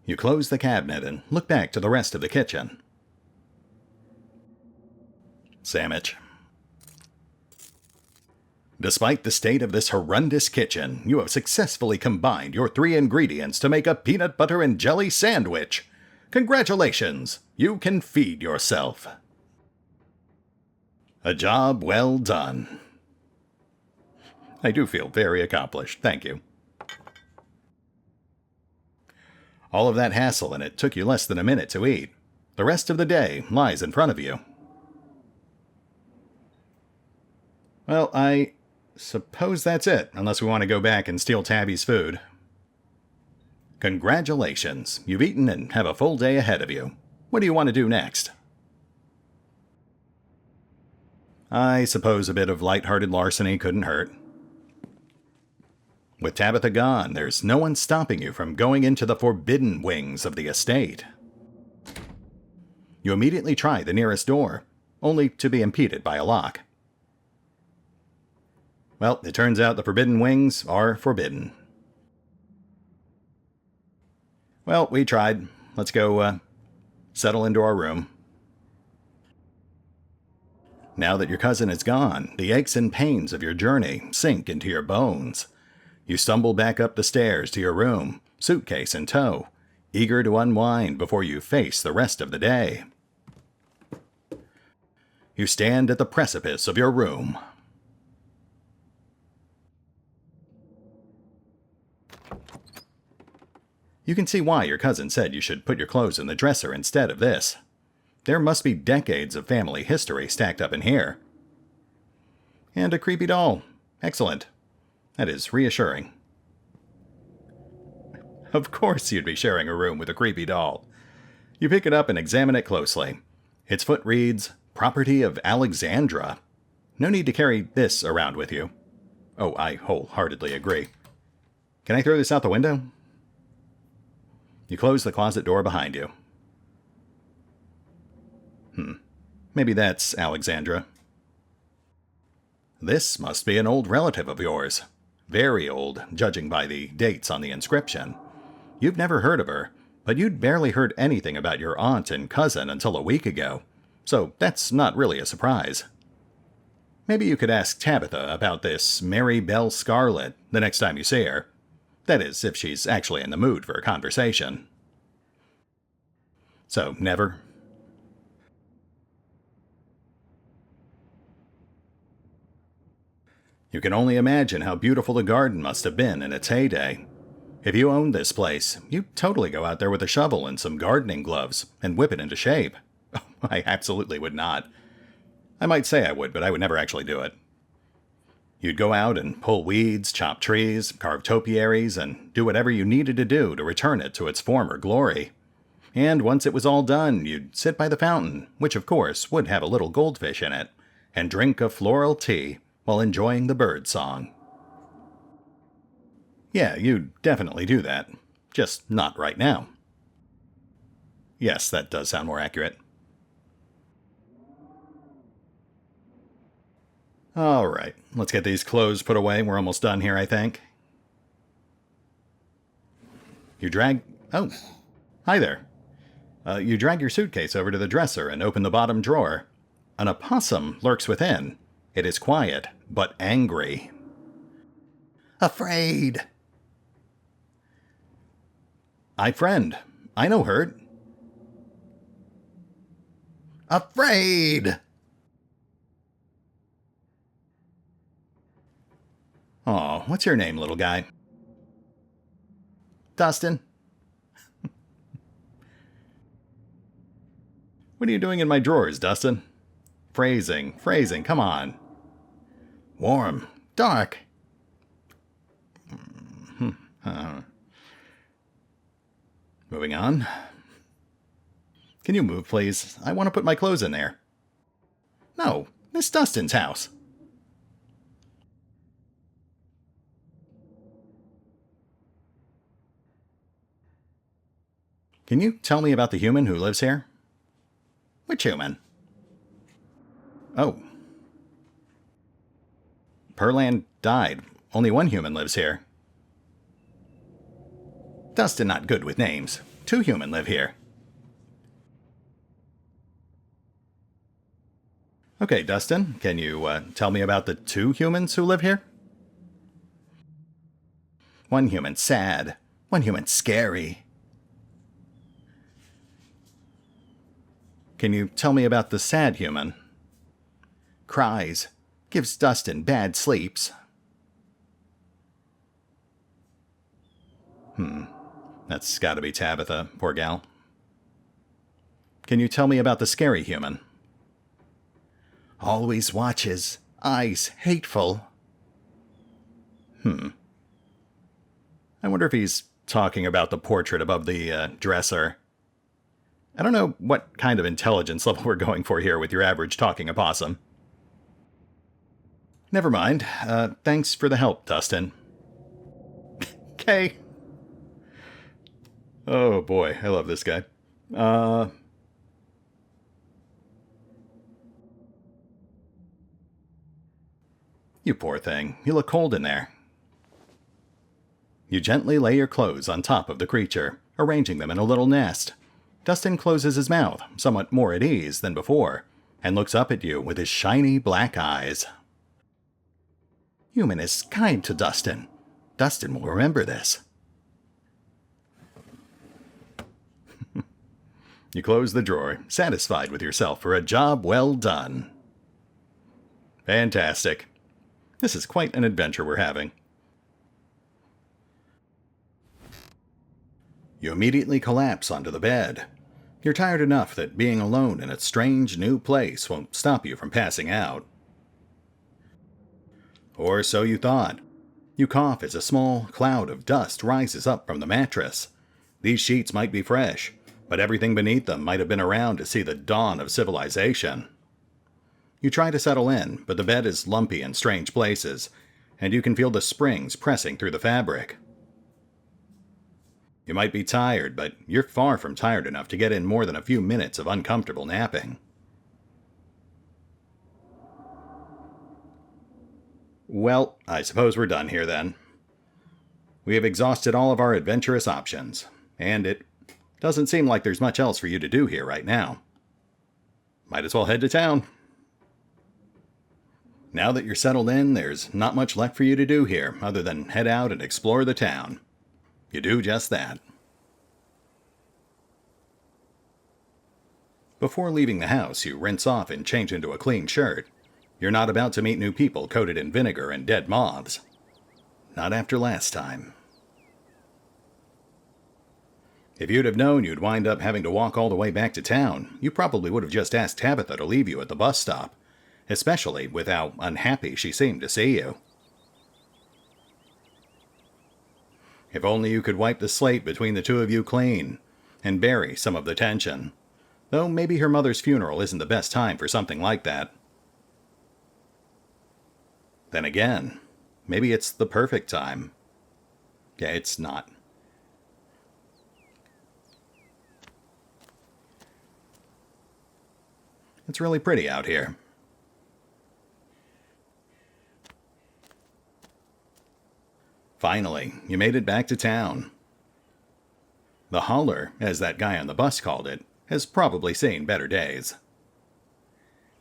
You close the cabinet and look back to the rest of the kitchen. Sandwich. Despite the state of this horrendous kitchen, you have successfully combined your 3 ingredients to make a peanut butter and jelly sandwich. Congratulations! You can feed yourself. A job well done. I do feel very accomplished, thank you. All of that hassle and it took you less than a minute to eat. The rest of the day lies in front of you. Well, I suppose that's it, unless we want to go back and steal Tabby's food. Congratulations, you've eaten and have a full day ahead of you. What do you want to do next? I suppose a bit of light-hearted larceny couldn't hurt. With Tabitha gone, there's no one stopping you from going into the forbidden wings of the estate. You immediately try the nearest door, only to be impeded by a lock. Well, it turns out the forbidden wings are forbidden. Well, we tried. Let's go, settle into our room. Now that your cousin is gone, the aches and pains of your journey sink into your bones. You stumble back up the stairs to your room, suitcase in tow, eager to unwind before you face the rest of the day. You stand at the precipice of your room. You can see why your cousin said you should put your clothes in the dresser instead of this. There must be decades of family history stacked up in here. And a creepy doll. Excellent. That is reassuring. Of course you'd be sharing a room with a creepy doll. You pick it up and examine it closely. Its foot reads, "Property of Alexandra." No need to carry this around with you. Oh, I wholeheartedly agree. Can I throw this out the window? You close the closet door behind you. Maybe that's Alexandra. This must be an old relative of yours. Very old, judging by the dates on the inscription. You've never heard of her, but you'd barely heard anything about your aunt and cousin until a week ago, so that's not really a surprise. Maybe you could ask Tabitha about this Mary Belle Scarlet the next time you see her. That is, if she's actually in the mood for a conversation. So, never? You can only imagine how beautiful the garden must have been in its heyday. If you owned this place, you'd totally go out there with a shovel and some gardening gloves and whip it into shape. I absolutely would not. I might say I would, but I would never actually do it. You'd go out and pull weeds, chop trees, carve topiaries, and do whatever you needed to do to return it to its former glory. And once it was all done, you'd sit by the fountain, which of course would have a little goldfish in it, and drink a floral tea while enjoying the bird song. Yeah, you'd definitely do that. Just not right now. Yes, that does sound more accurate. Alright, let's get these clothes put away. We're almost done here, I think. You drag... Oh, hi there. You drag your suitcase over to the dresser and open the bottom drawer. An opossum lurks within. It is quiet, but angry. Afraid. Aye, friend. I no hurt. Afraid. Aw, what's your name, little guy? Dustin. What are you doing in my drawers, Dustin? Phrasing, come on. Warm, dark. Moving on. Can you move, please? I want to put my clothes in there. No, this is Dustin's house. Can you tell me about the human who lives here? Which human? Oh. Perland died. Only one human lives here. Dustin not good with names. 2 human live here. Okay, Dustin, can you tell me about the 2 humans who live here? 1 human sad. 1 human scary. Can you tell me about the sad human? Cries. Gives Dustin bad sleeps. That's gotta be Tabitha, poor gal. Can you tell me about the scary human? Always watches. Eyes hateful. I wonder if he's talking about the portrait above the dresser. I don't know what kind of intelligence level we're going for here with your average talking opossum. Never mind. Thanks for the help, Dustin. Okay. Oh boy, I love this guy. You poor thing. You look cold in there. You gently lay your clothes on top of the creature, arranging them in a little nest. Dustin closes his mouth, somewhat more at ease than before, and looks up at you with his shiny black eyes. Human is kind to Dustin. Dustin will remember this. You close the drawer, satisfied with yourself for a job well done. Fantastic. This is quite an adventure we're having. You immediately collapse onto the bed. You're tired enough that being alone in a strange new place won't stop you from passing out. Or so you thought. You cough as a small cloud of dust rises up from the mattress. These sheets might be fresh, but everything beneath them might have been around to see the dawn of civilization. You try to settle in, but the bed is lumpy in strange places, and you can feel the springs pressing through the fabric. You might be tired, but you're far from tired enough to get in more than a few minutes of uncomfortable napping. Well, I suppose we're done here then. We have exhausted all of our adventurous options, and it doesn't seem like there's much else for you to do here right now. Might as well head to town. Now that you're settled in, there's not much left for you to do here other than head out and explore the town. You do just that. Before leaving the house, you rinse off and change into a clean shirt. You're not about to meet new people coated in vinegar and dead moths. Not after last time. If you'd have known you'd wind up having to walk all the way back to town, you probably would have just asked Tabitha to leave you at the bus stop, especially with how unhappy she seemed to see you. If only you could wipe the slate between the 2 of you clean, and bury some of the tension. Though maybe her mother's funeral isn't the best time for something like that. Then again, maybe it's the perfect time. Yeah, it's not. It's really pretty out here. Finally, you made it back to town. The holler, as that guy on the bus called it, has probably seen better days.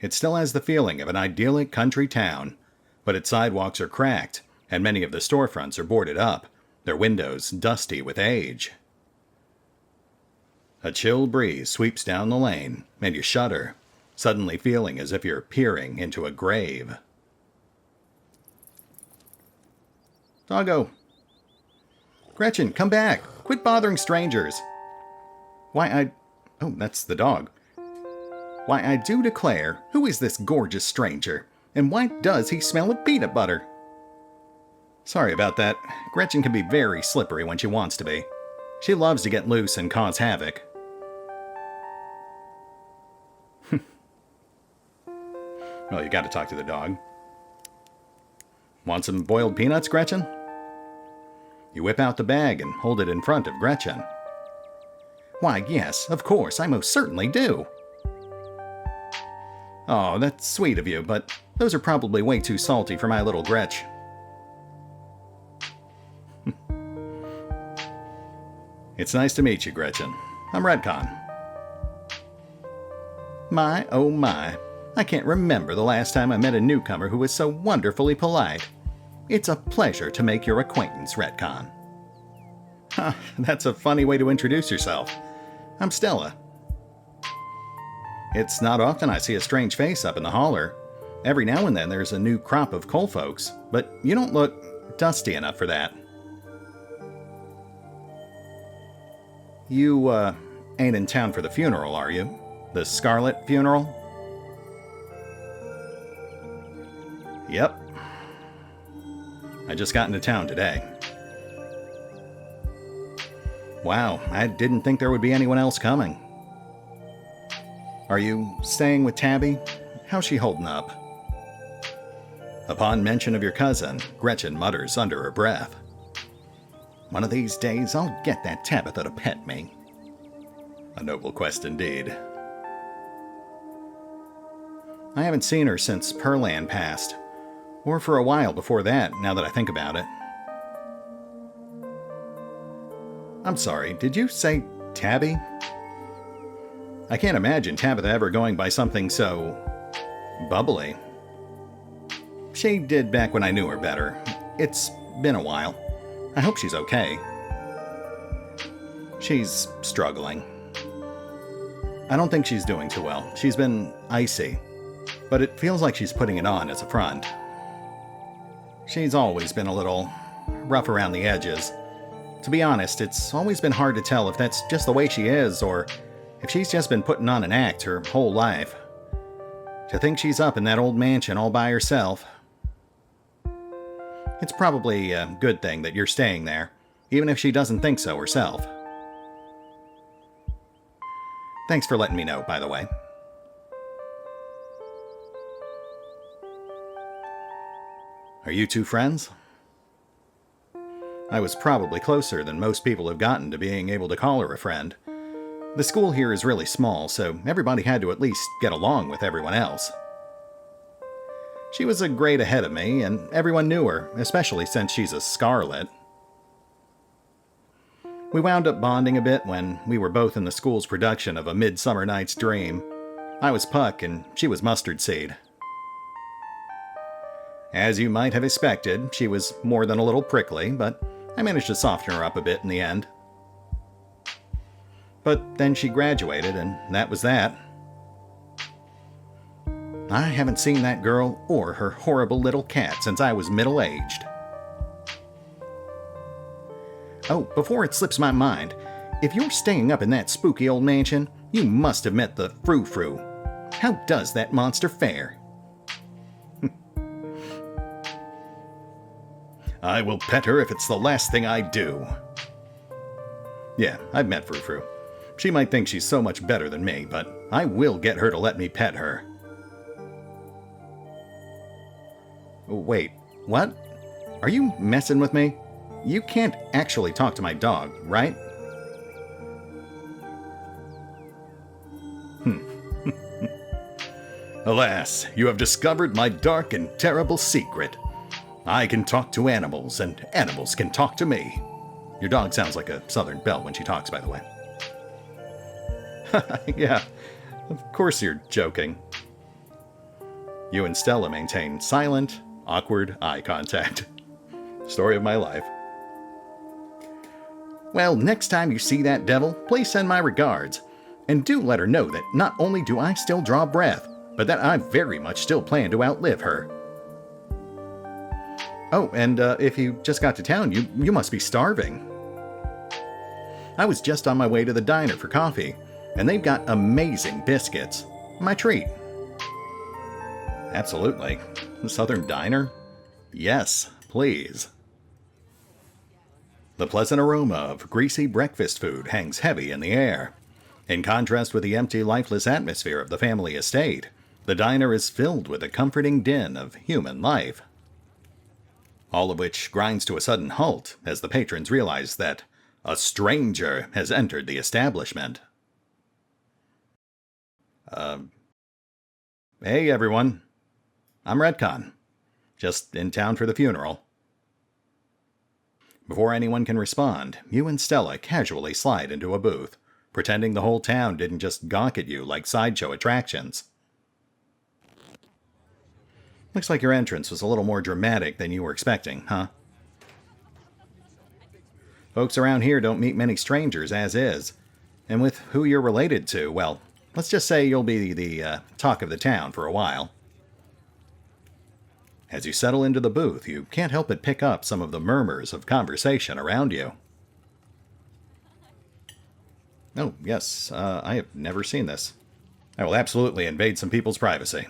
It still has the feeling of an idyllic country town, but its sidewalks are cracked, and many of the storefronts are boarded up, their windows dusty with age. A chill breeze sweeps down the lane, and you shudder, suddenly feeling as if you're peering into a grave. Doggo. Gretchen, come back. Quit bothering strangers. Oh, that's the dog. Why, I do declare, who is this gorgeous stranger? And why does he smell of peanut butter? Sorry about that. Gretchen can be very slippery when she wants to be. She loves to get loose and cause havoc. Well, you gotta talk to the dog. Want some boiled peanuts, Gretchen? You whip out the bag and hold it in front of Gretchen. Why, yes, of course, I most certainly do. Oh, that's sweet of you, but those are probably way too salty for my little Gretch. It's nice to meet you, Gretchen. I'm Retcon. My, oh my. I can't remember the last time I met a newcomer who was so wonderfully polite. It's a pleasure to make your acquaintance, Retcon. Huh, that's a funny way to introduce yourself. I'm Stella. It's not often I see a strange face up in the holler. Every now and then there's a new crop of coal folks, but you don't look dusty enough for that. You, ain't in town for the funeral, are you? The Scarlet funeral? Yep. I just got into town today. Wow, I didn't think there would be anyone else coming. Are you staying with Tabby? How's she holding up? Upon mention of your cousin, Gretchen mutters under her breath. One of these days, I'll get that Tabitha to pet me. A noble quest indeed. I haven't seen her since Perlan passed, or for a while before that, now that I think about it. I'm sorry, did you say Tabby? I can't imagine Tabitha ever going by something so bubbly. She did back when I knew her better. It's been a while. I hope she's okay. She's struggling. I don't think she's doing too well. She's been icy, but it feels like she's putting it on as a front. She's always been a little rough around the edges. To be honest, it's always been hard to tell if that's just the way she is or if she's just been putting on an act her whole life. To think she's up in that old mansion all by herself. It's probably a good thing that you're staying there, even if she doesn't think so herself. Thanks for letting me know, by the way. Are you two friends? I was probably closer than most people have gotten to being able to call her a friend. The school here is really small, so everybody had to at least get along with everyone else. She was a grade ahead of me, and everyone knew her, especially since she's a Scarlet. We wound up bonding a bit when we were both in the school's production of A Midsummer Night's Dream. I was Puck, and she was Mustard Seed. As you might have expected, she was more than a little prickly, but I managed to soften her up a bit in the end. But then she graduated, and that was that. I haven't seen that girl or her horrible little cat since I was middle-aged. Oh, before it slips my mind, if you're staying up in that spooky old mansion, you must have met the Frou-Frou. How does that monster fare? I will pet her if it's the last thing I do. Yeah, I've met Frou-Frou. She might think she's so much better than me, but I will get her to let me pet her. Wait, what? Are you messing with me? You can't actually talk to my dog, right? Alas, you have discovered my dark and terrible secret. I can talk to animals, and animals can talk to me. Your dog sounds like a Southern belle when she talks, by the way. Yeah, of course you're joking. You and Stella maintain silent, awkward eye contact. Story of my life. Well, next time you see that devil, please send my regards. And do let her know that not only do I still draw breath, but that I very much still plan to outlive her. Oh, and if you just got to town, you must be starving. I was just on my way to the diner for coffee, and they've got amazing biscuits. My treat. Absolutely. The Southern Diner? Yes, please. The pleasant aroma of greasy breakfast food hangs heavy in the air. In contrast with the empty, lifeless atmosphere of the family estate, the diner is filled with the comforting din of human life. All of which grinds to a sudden halt as the patrons realize that a stranger has entered the establishment. Hey everyone. I'm Retcon. Just in town for the funeral. Before anyone can respond, you and Stella casually slide into a booth, pretending the whole town didn't just gawk at you like sideshow attractions. Looks like your entrance was a little more dramatic than you were expecting, huh? Folks around here don't meet many strangers as is, and with who you're related to, well, let's just say you'll be the talk of the town for a while. As you settle into the booth, you can't help but pick up some of the murmurs of conversation around you. Oh, yes, I have never seen this. I will absolutely invade some people's privacy.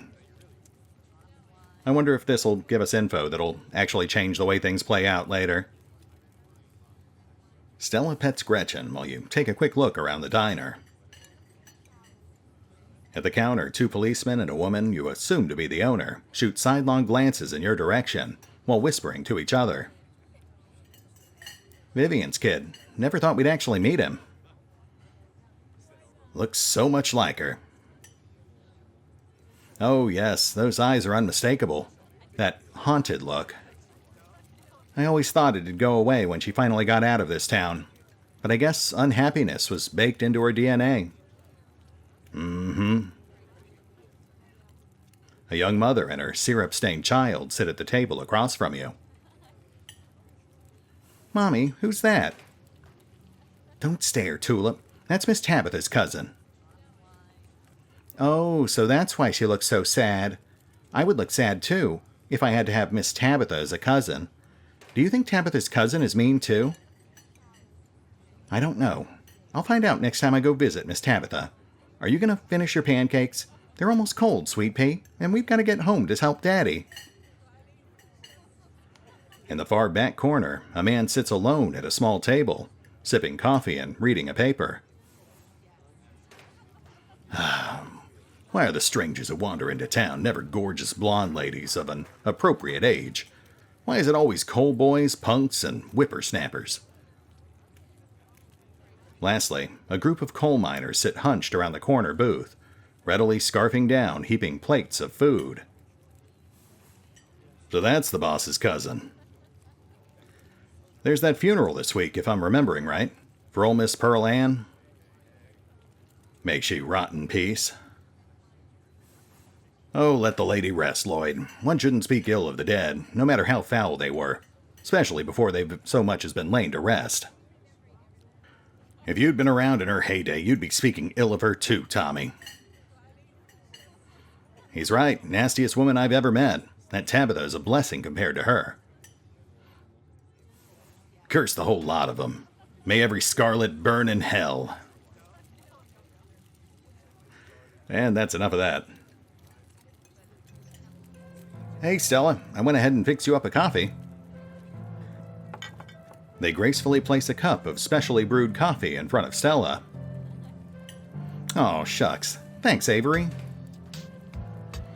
I wonder if this will give us info that'll actually change the way things play out later. Stella pets Gretchen while you take a quick look around the diner. At the counter, 2 policemen and a woman you assume to be the owner shoot sidelong glances in your direction while whispering to each other. Vivian's kid. Never thought we'd actually meet him. Looks so much like her. Oh yes, those eyes are unmistakable. That haunted look. I always thought it'd go away when she finally got out of this town, but I guess unhappiness was baked into her DNA. A young mother and her syrup-stained child sit at the table across from you. Mommy, who's that? Don't stare, Tulip. That's Miss Tabitha's cousin. Oh, so that's why she looks so sad. I would look sad, too, if I had to have Miss Tabitha as a cousin. Do you think Tabitha's cousin is mean, too? I don't know. I'll find out next time I go visit Miss Tabitha. Are you going to finish your pancakes? They're almost cold, Sweet Pea, and we've got to get home to help Daddy. In the far back corner, a man sits alone at a small table, sipping coffee and reading a paper. Why are the strangers who wander into town never gorgeous blonde ladies of an appropriate age? Why is it always coal boys, punks, and whippersnappers? Lastly, a group of coal miners sit hunched around the corner booth, readily scarfing down heaping plates of food. So that's the boss's cousin. There's that funeral this week, if I'm remembering right, for old Miss Pearl Ann. May she rot in peace. Oh, let the lady rest, Lloyd. One shouldn't speak ill of the dead, no matter how foul they were, especially before they've so much as been laid to rest. If you'd been around in her heyday, you'd be speaking ill of her too, Tommy. He's right, nastiest woman I've ever met. That Tabitha is a blessing compared to her. Curse the whole lot of them. May every scarlet burn in hell. And that's enough of that. Hey, Stella, I went ahead and fixed you up a coffee. They gracefully place a cup of specially brewed coffee in front of Stella. Oh, shucks. Thanks, Avery.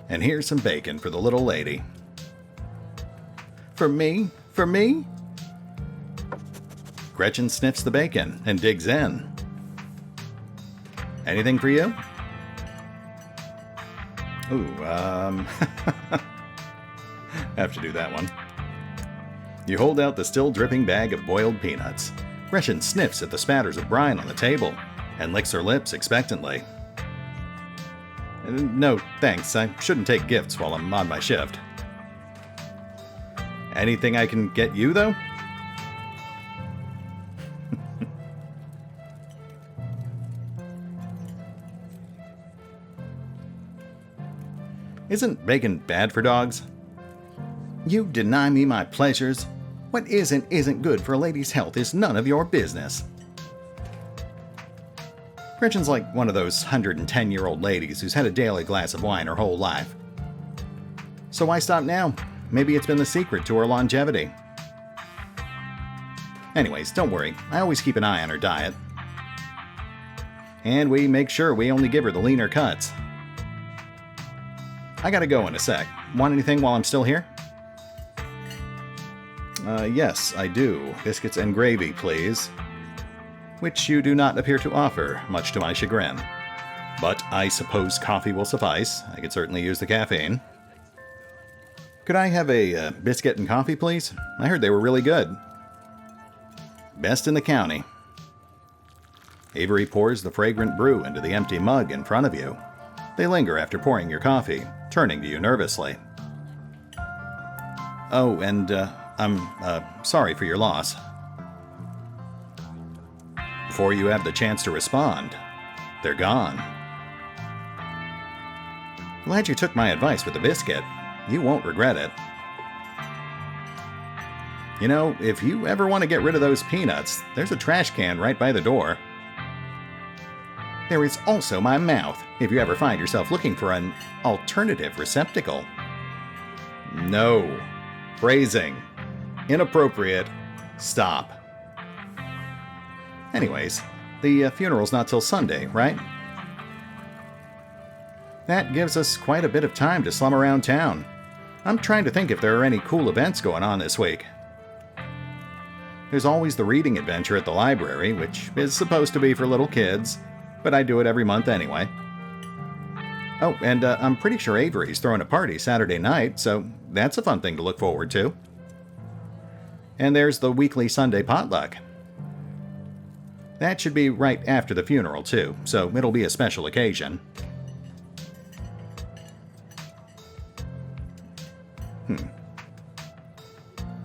And here's some bacon for the little lady. For me? For me? Gretchen sniffs the bacon and digs in. Anything for you? Ooh, have to do that one. You hold out the still dripping bag of boiled peanuts. Gretchen sniffs at the spatters of brine on the table and licks her lips expectantly. No, thanks. I shouldn't take gifts while I'm on my shift. Anything I can get you, though? Isn't bacon bad for dogs? You deny me my pleasures. What isn't good for a lady's health is none of your business. Gretchen's like one of those 110-year-old ladies who's had a daily glass of wine her whole life. So why stop now? Maybe it's been the secret to her longevity. Anyways, don't worry, I always keep an eye on her diet. And we make sure we only give her the leaner cuts. I gotta go in a sec. Want anything while I'm still here? Yes, I do. Biscuits and gravy, please. Which you do not appear to offer, much to my chagrin. But I suppose coffee will suffice. I could certainly use the caffeine. Could I have a biscuit and coffee, please? I heard they were really good. Best in the county. Avery pours the fragrant brew into the empty mug in front of you. They linger after pouring your coffee, turning to you nervously. Oh, and I'm sorry for your loss. Before you have the chance to respond, they're gone. Glad you took my advice with the biscuit. You won't regret it. You know, if you ever want to get rid of those peanuts, there's a trash can right by the door. There is also my mouth, if you ever find yourself looking for an alternative receptacle. No. Phrasing. Inappropriate. Stop. Anyways, the funeral's not till Sunday, right? That gives us quite a bit of time to slum around town. I'm trying to think if there are any cool events going on this week. There's always the reading adventure at the library, which is supposed to be for little kids, but I do it every month anyway. Oh, and I'm pretty sure Avery's throwing a party Saturday night, so that's a fun thing to look forward to. And there's the weekly Sunday potluck. That should be right after the funeral, too, so it'll be a special occasion.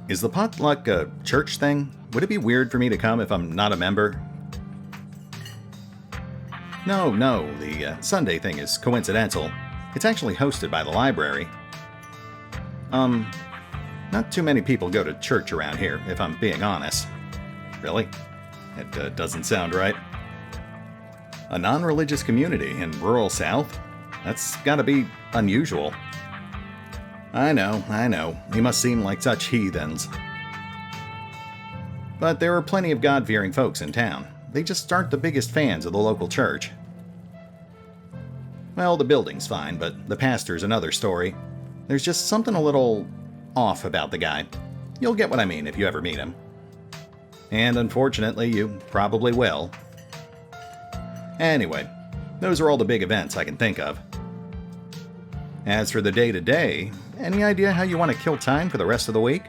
Is the potluck a church thing? Would it be weird for me to come if I'm not a member? No, the Sunday thing is coincidental. It's actually hosted by the library. Not too many people go to church around here, if I'm being honest. Really? It doesn't sound right. A non-religious community in rural South? That's gotta be unusual. I know. We must seem like such heathens. But there are plenty of God-fearing folks in town. They just aren't the biggest fans of the local church. Well, the building's fine, but the pastor's another story. There's just something a little off about the guy. You'll get what I mean if you ever meet him. And unfortunately, you probably will. Anyway, those are all the big events I can think of. As for the day-to-day, any idea how you want to kill time for the rest of the week?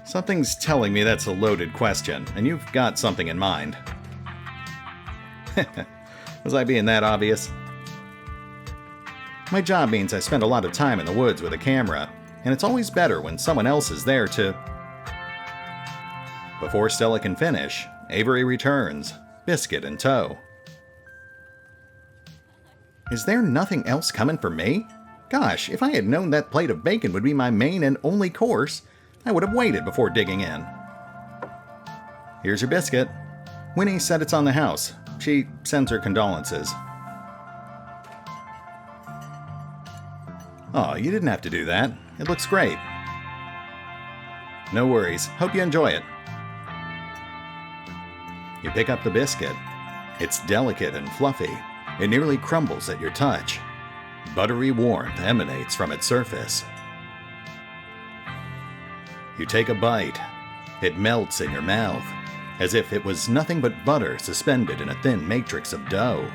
Something's telling me that's a loaded question, and you've got something in mind. Was I being that obvious? My job means I spend a lot of time in the woods with a camera, and it's always better when someone else is there to... Before Stella can finish, Avery returns, biscuit in tow. Is there nothing else coming for me? Gosh, if I had known that plate of bacon would be my main and only course, I would have waited before digging in. Here's your biscuit. Winnie said it's on the house. She sends her condolences. Oh, you didn't have to do that. It looks great. No worries. Hope you enjoy it. You pick up the biscuit. It's delicate and fluffy. It nearly crumbles at your touch. Buttery warmth emanates from its surface. You take a bite. It melts in your mouth, as if it was nothing but butter suspended in a thin matrix of dough.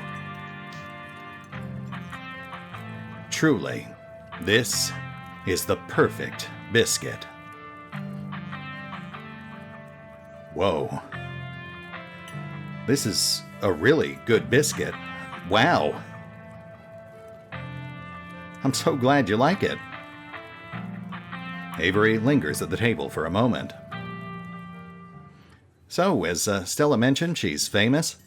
Truly, this is the perfect biscuit. Whoa. This is a really good biscuit. Wow. I'm so glad you like it. Avery lingers at the table for a moment. So, as Stella mentioned, she's famous?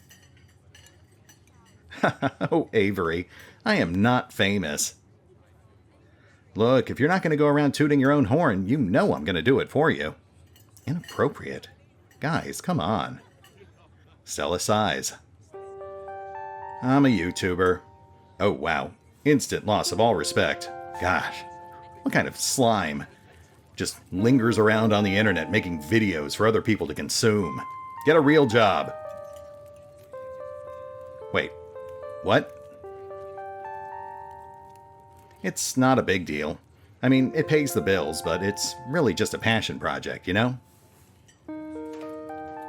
Oh, Avery, I am not famous. Look, if you're not going to go around tooting your own horn, you know I'm going to do it for you. Inappropriate. Guys, come on. Stella sighs. I'm a YouTuber. Oh, wow. Instant loss of all respect. Gosh, What kind of slime just lingers around on the internet making videos for other people to consume? Get a real job. Wait, what? It's not a big deal. I mean, it pays the bills, but it's really just a passion project, you know?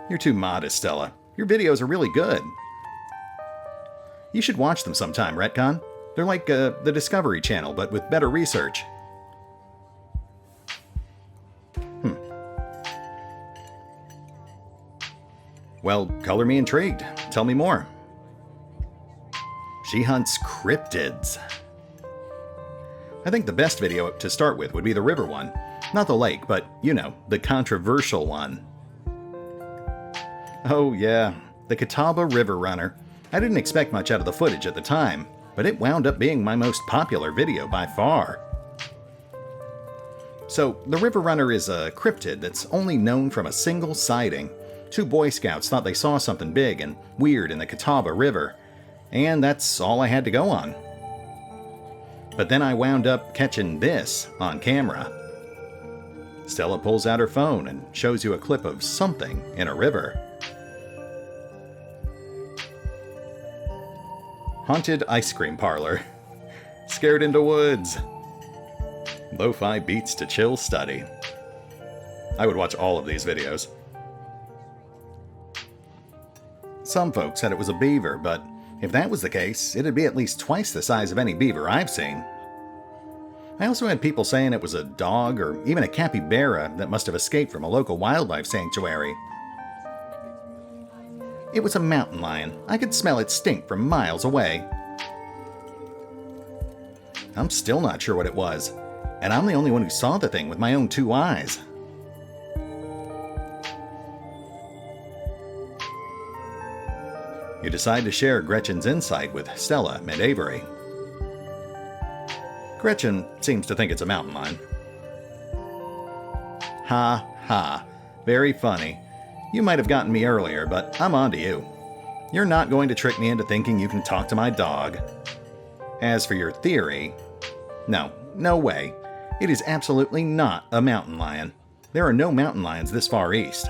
You're too modest, Stella. Your videos are really good. You should watch them sometime, Retcon. They're like the Discovery Channel, but with better research. Well, color me intrigued. Tell me more. She hunts cryptids. I think the best video to start with would be the river one. Not the lake, but, you know, the controversial one. Oh yeah, the Catawba River Runner. I didn't expect much out of the footage at the time, but it wound up being my most popular video by far. So, the River Runner is a cryptid that's only known from a single sighting. 2 Boy Scouts thought they saw something big and weird in the Catawba River, and that's all I had to go on. But then I wound up catching this on camera. Stella pulls out her phone and shows you a clip of something in a river. Haunted ice cream parlor. Scared into woods. Lo-fi beats to chill study. I would watch all of these videos. Some folks said it was a beaver, but if that was the case, it'd be at least twice the size of any beaver I've seen. I also had people saying it was a dog or even a capybara that must have escaped from a local wildlife sanctuary. It was a mountain lion. I could smell its stink from miles away. I'm still not sure what it was, and I'm the only one who saw the thing with my own 2 eyes. You decide to share Gretchen's insight with Stella and Avery. Gretchen seems to think it's a mountain lion. Ha ha, very funny. You might have gotten me earlier, but I'm on to you. You're not going to trick me into thinking you can talk to my dog. As for your theory, no way. It is absolutely not a mountain lion. There are no mountain lions this far east.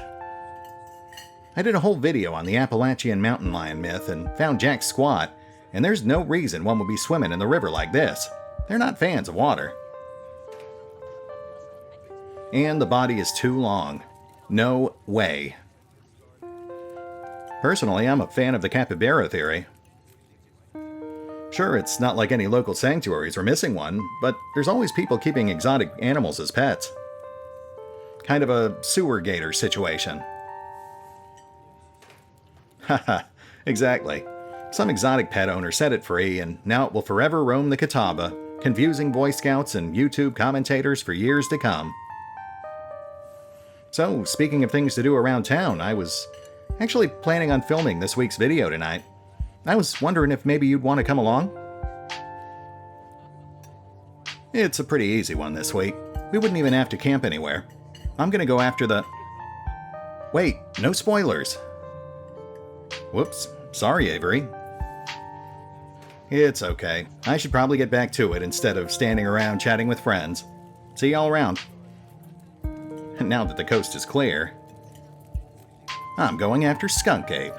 I did a whole video on the Appalachian mountain lion myth and found Jack's squat, and there's no reason one would be swimming in the river like this. They're not fans of water. And the body is too long. No way. Personally, I'm a fan of the capybara theory. Sure, it's not like any local sanctuaries are missing one, but there's always people keeping exotic animals as pets. Kind of a sewer gator situation. Haha, exactly. Some exotic pet owner set it free, and now it will forever roam the Catawba, confusing Boy Scouts and YouTube commentators for years to come. So, speaking of things to do around town, I was actually planning on filming this week's video tonight. I was wondering if maybe you'd want to come along? It's a pretty easy one this week. We wouldn't even have to camp anywhere. I'm gonna go after the... Wait, no spoilers. Whoops, sorry Avery. It's okay. I should probably get back to it instead of standing around chatting with friends. See y'all around. Now that the coast is clear, I'm going after Skunk Ape.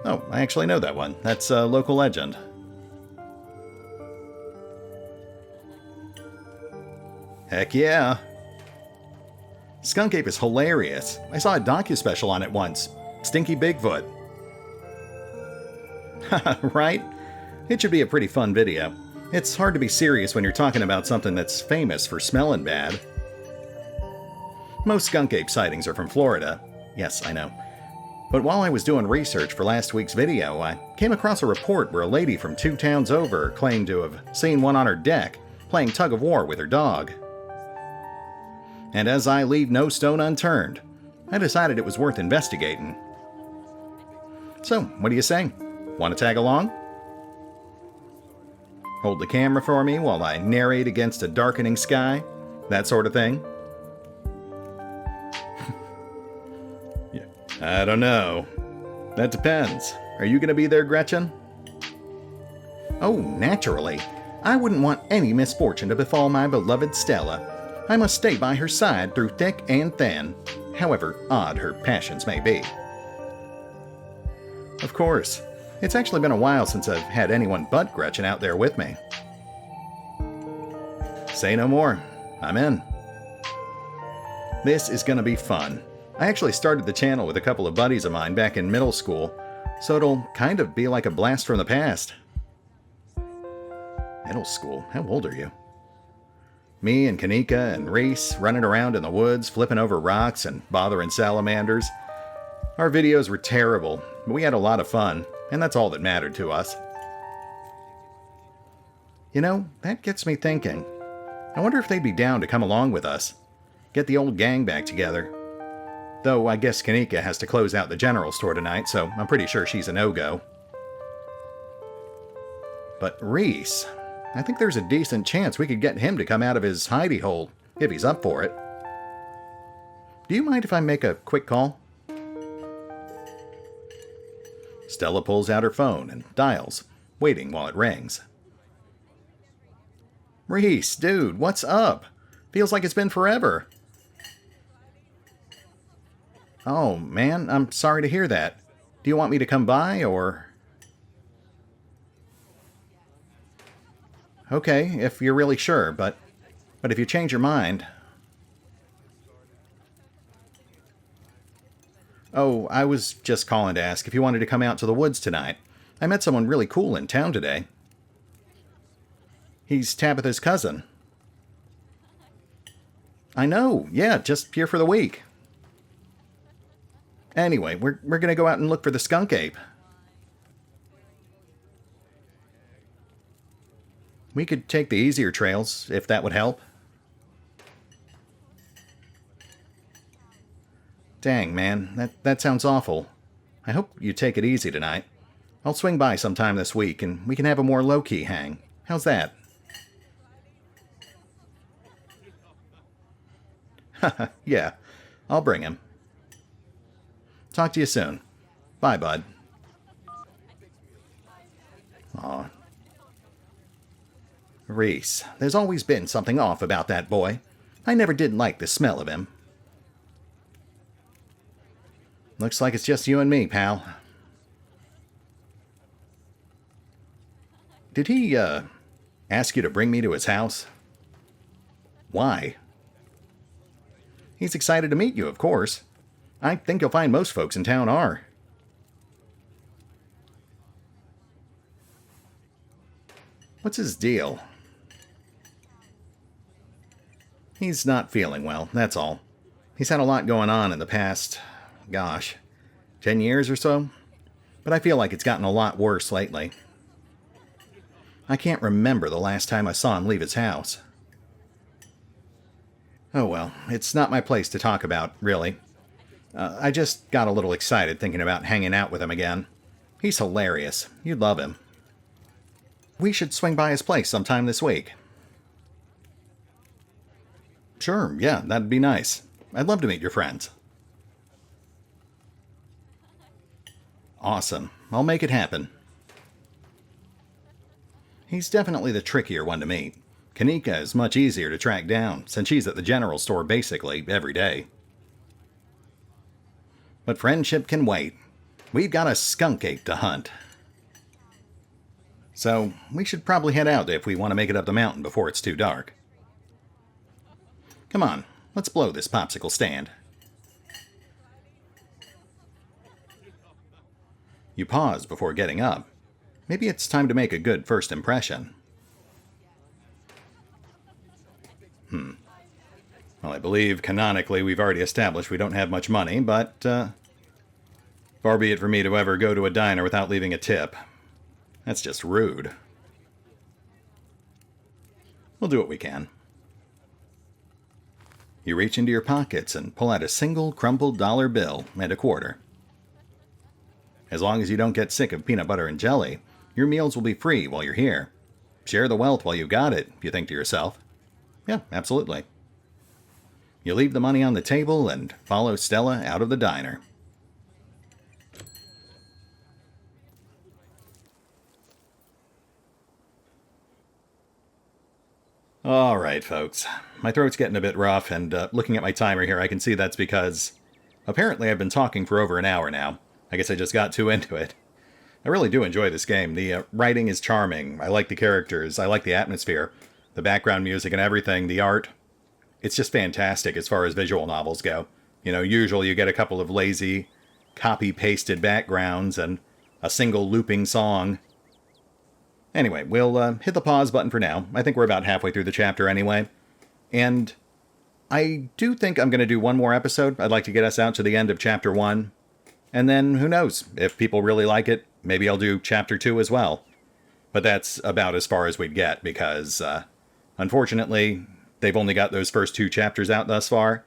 Oh, I actually know that one. That's a local legend. Heck yeah. Skunk Ape is hilarious. I saw a docu-special on it once. Stinky Bigfoot. Right? It should be a pretty fun video. It's hard to be serious when you're talking about something that's famous for smelling bad. Most skunk ape sightings are from Florida. Yes, I know. But while I was doing research for last week's video, I came across a report where a lady from 2 towns over claimed to have seen one on her deck, playing tug-of-war with her dog. And as I leave no stone unturned, I decided it was worth investigating. So, what do you say? Want to tag along? Hold the camera for me while I narrate against a darkening sky? That sort of thing? Yeah, I don't know. That depends. Are you going to be there, Gretchen? Oh, naturally. I wouldn't want any misfortune to befall my beloved Stella. I must stay by her side through thick and thin, however odd her passions may be. Of course, it's actually been a while since I've had anyone but Gretchen out there with me. Say no more. I'm in. This is gonna be fun. I actually started the channel with a couple of buddies of mine back in middle school, so it'll kind of be like a blast from the past. Middle school? How old are you? Me and Kanika and Reese running around in the woods, flipping over rocks and bothering salamanders. Our videos were terrible, but we had a lot of fun, and that's all that mattered to us. You know, that gets me thinking. I wonder if they'd be down to come along with us. Get the old gang back together. Though I guess Kanika has to close out the general store tonight, so I'm pretty sure she's a no-go. But Reese, I think there's a decent chance we could get him to come out of his hidey hole, if he's up for it. Do you mind if I make a quick call? Stella pulls out her phone and dials, waiting while it rings. Reese, dude, what's up? Feels like it's been forever. Oh, man, I'm sorry to hear that. Do you want me to come by, or... Okay, if you're really sure, but if you change your mind... Oh, I was just calling to ask if you wanted to come out to the woods tonight. I met someone really cool in town today. He's Tabitha's cousin. I know, yeah, just here for the week. Anyway, we're gonna go out and look for the skunk ape. We could take the easier trails, if that would help. Dang, man, that sounds awful. I hope you take it easy tonight. I'll swing by sometime this week, and we can have a more low-key hang. How's that? Haha, yeah, I'll bring him. Talk to you soon. Bye, bud. Aw. Reese, there's always been something off about that boy. I never did like the smell of him. Looks like it's just you and me, pal. Did he, ask you to bring me to his house? Why? He's excited to meet you, of course. I think you'll find most folks in town are. What's his deal? He's not feeling well, that's all. He's had a lot going on in the past, gosh, 10 years or so? But I feel like it's gotten a lot worse lately. I can't remember the last time I saw him leave his house. Oh well, it's not my place to talk about, really. I just got a little excited thinking about hanging out with him again. He's hilarious. You'd love him. We should swing by his place sometime this week. Sure, yeah, that'd be nice. I'd love to meet your friends. Awesome. I'll make it happen. He's definitely the trickier one to meet. Kanika is much easier to track down, since she's at the general store basically every day. But friendship can wait. We've got a skunk ape to hunt. So, we should probably head out if we want to make it up the mountain before it's too dark. Come on, let's blow this popsicle stand. You pause before getting up. Maybe it's time to make a good first impression. Well, I believe canonically we've already established we don't have much money, but far be it for me to ever go to a diner without leaving a tip. That's just rude. We'll do what we can. You reach into your pockets and pull out a single crumpled dollar bill and a quarter. As long as you don't get sick of peanut butter and jelly, your meals will be free while you're here. Share the wealth while you got it, you think to yourself. Yeah, absolutely. You leave the money on the table and follow Stella out of the diner. Alright, folks. My throat's getting a bit rough, and looking at my timer here, I can see that's because apparently I've been talking for over an hour now. I guess I just got too into it. I really do enjoy this game. The writing is charming. I like the characters. I like the atmosphere. The background music and everything. The art. It's just fantastic as far as visual novels go. You know, usually you get a couple of lazy, copy-pasted backgrounds and a single looping song. Anyway, we'll hit the pause button for now. I think we're about halfway through the chapter anyway. And I do think I'm going to do one more episode. I'd like to get us out to the end of Chapter 1. And then, who knows, if people really like it, maybe I'll do Chapter 2 as well. But that's about as far as we'd get, because, unfortunately, they've only got those first 2 chapters out thus far.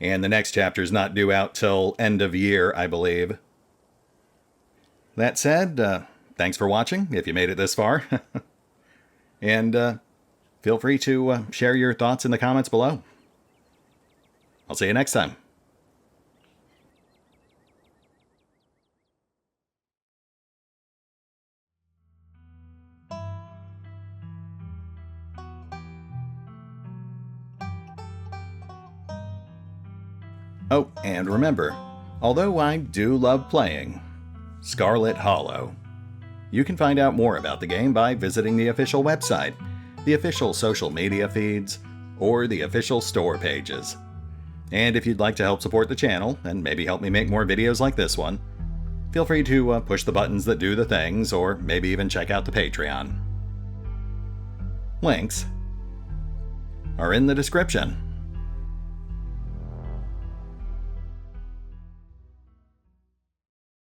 And the next chapter's not due out till end of year, I believe. That said, thanks for watching, if you made it this far. And feel free to share your thoughts in the comments below. I'll see you next time. Oh, and remember, although I do love playing Scarlet Hollow, you can find out more about the game by visiting the official website, the official social media feeds, or the official store pages. And if you'd like to help support the channel, and maybe help me make more videos like this one, feel free to push the buttons that do the things, or maybe even check out the Patreon. Links are in the description.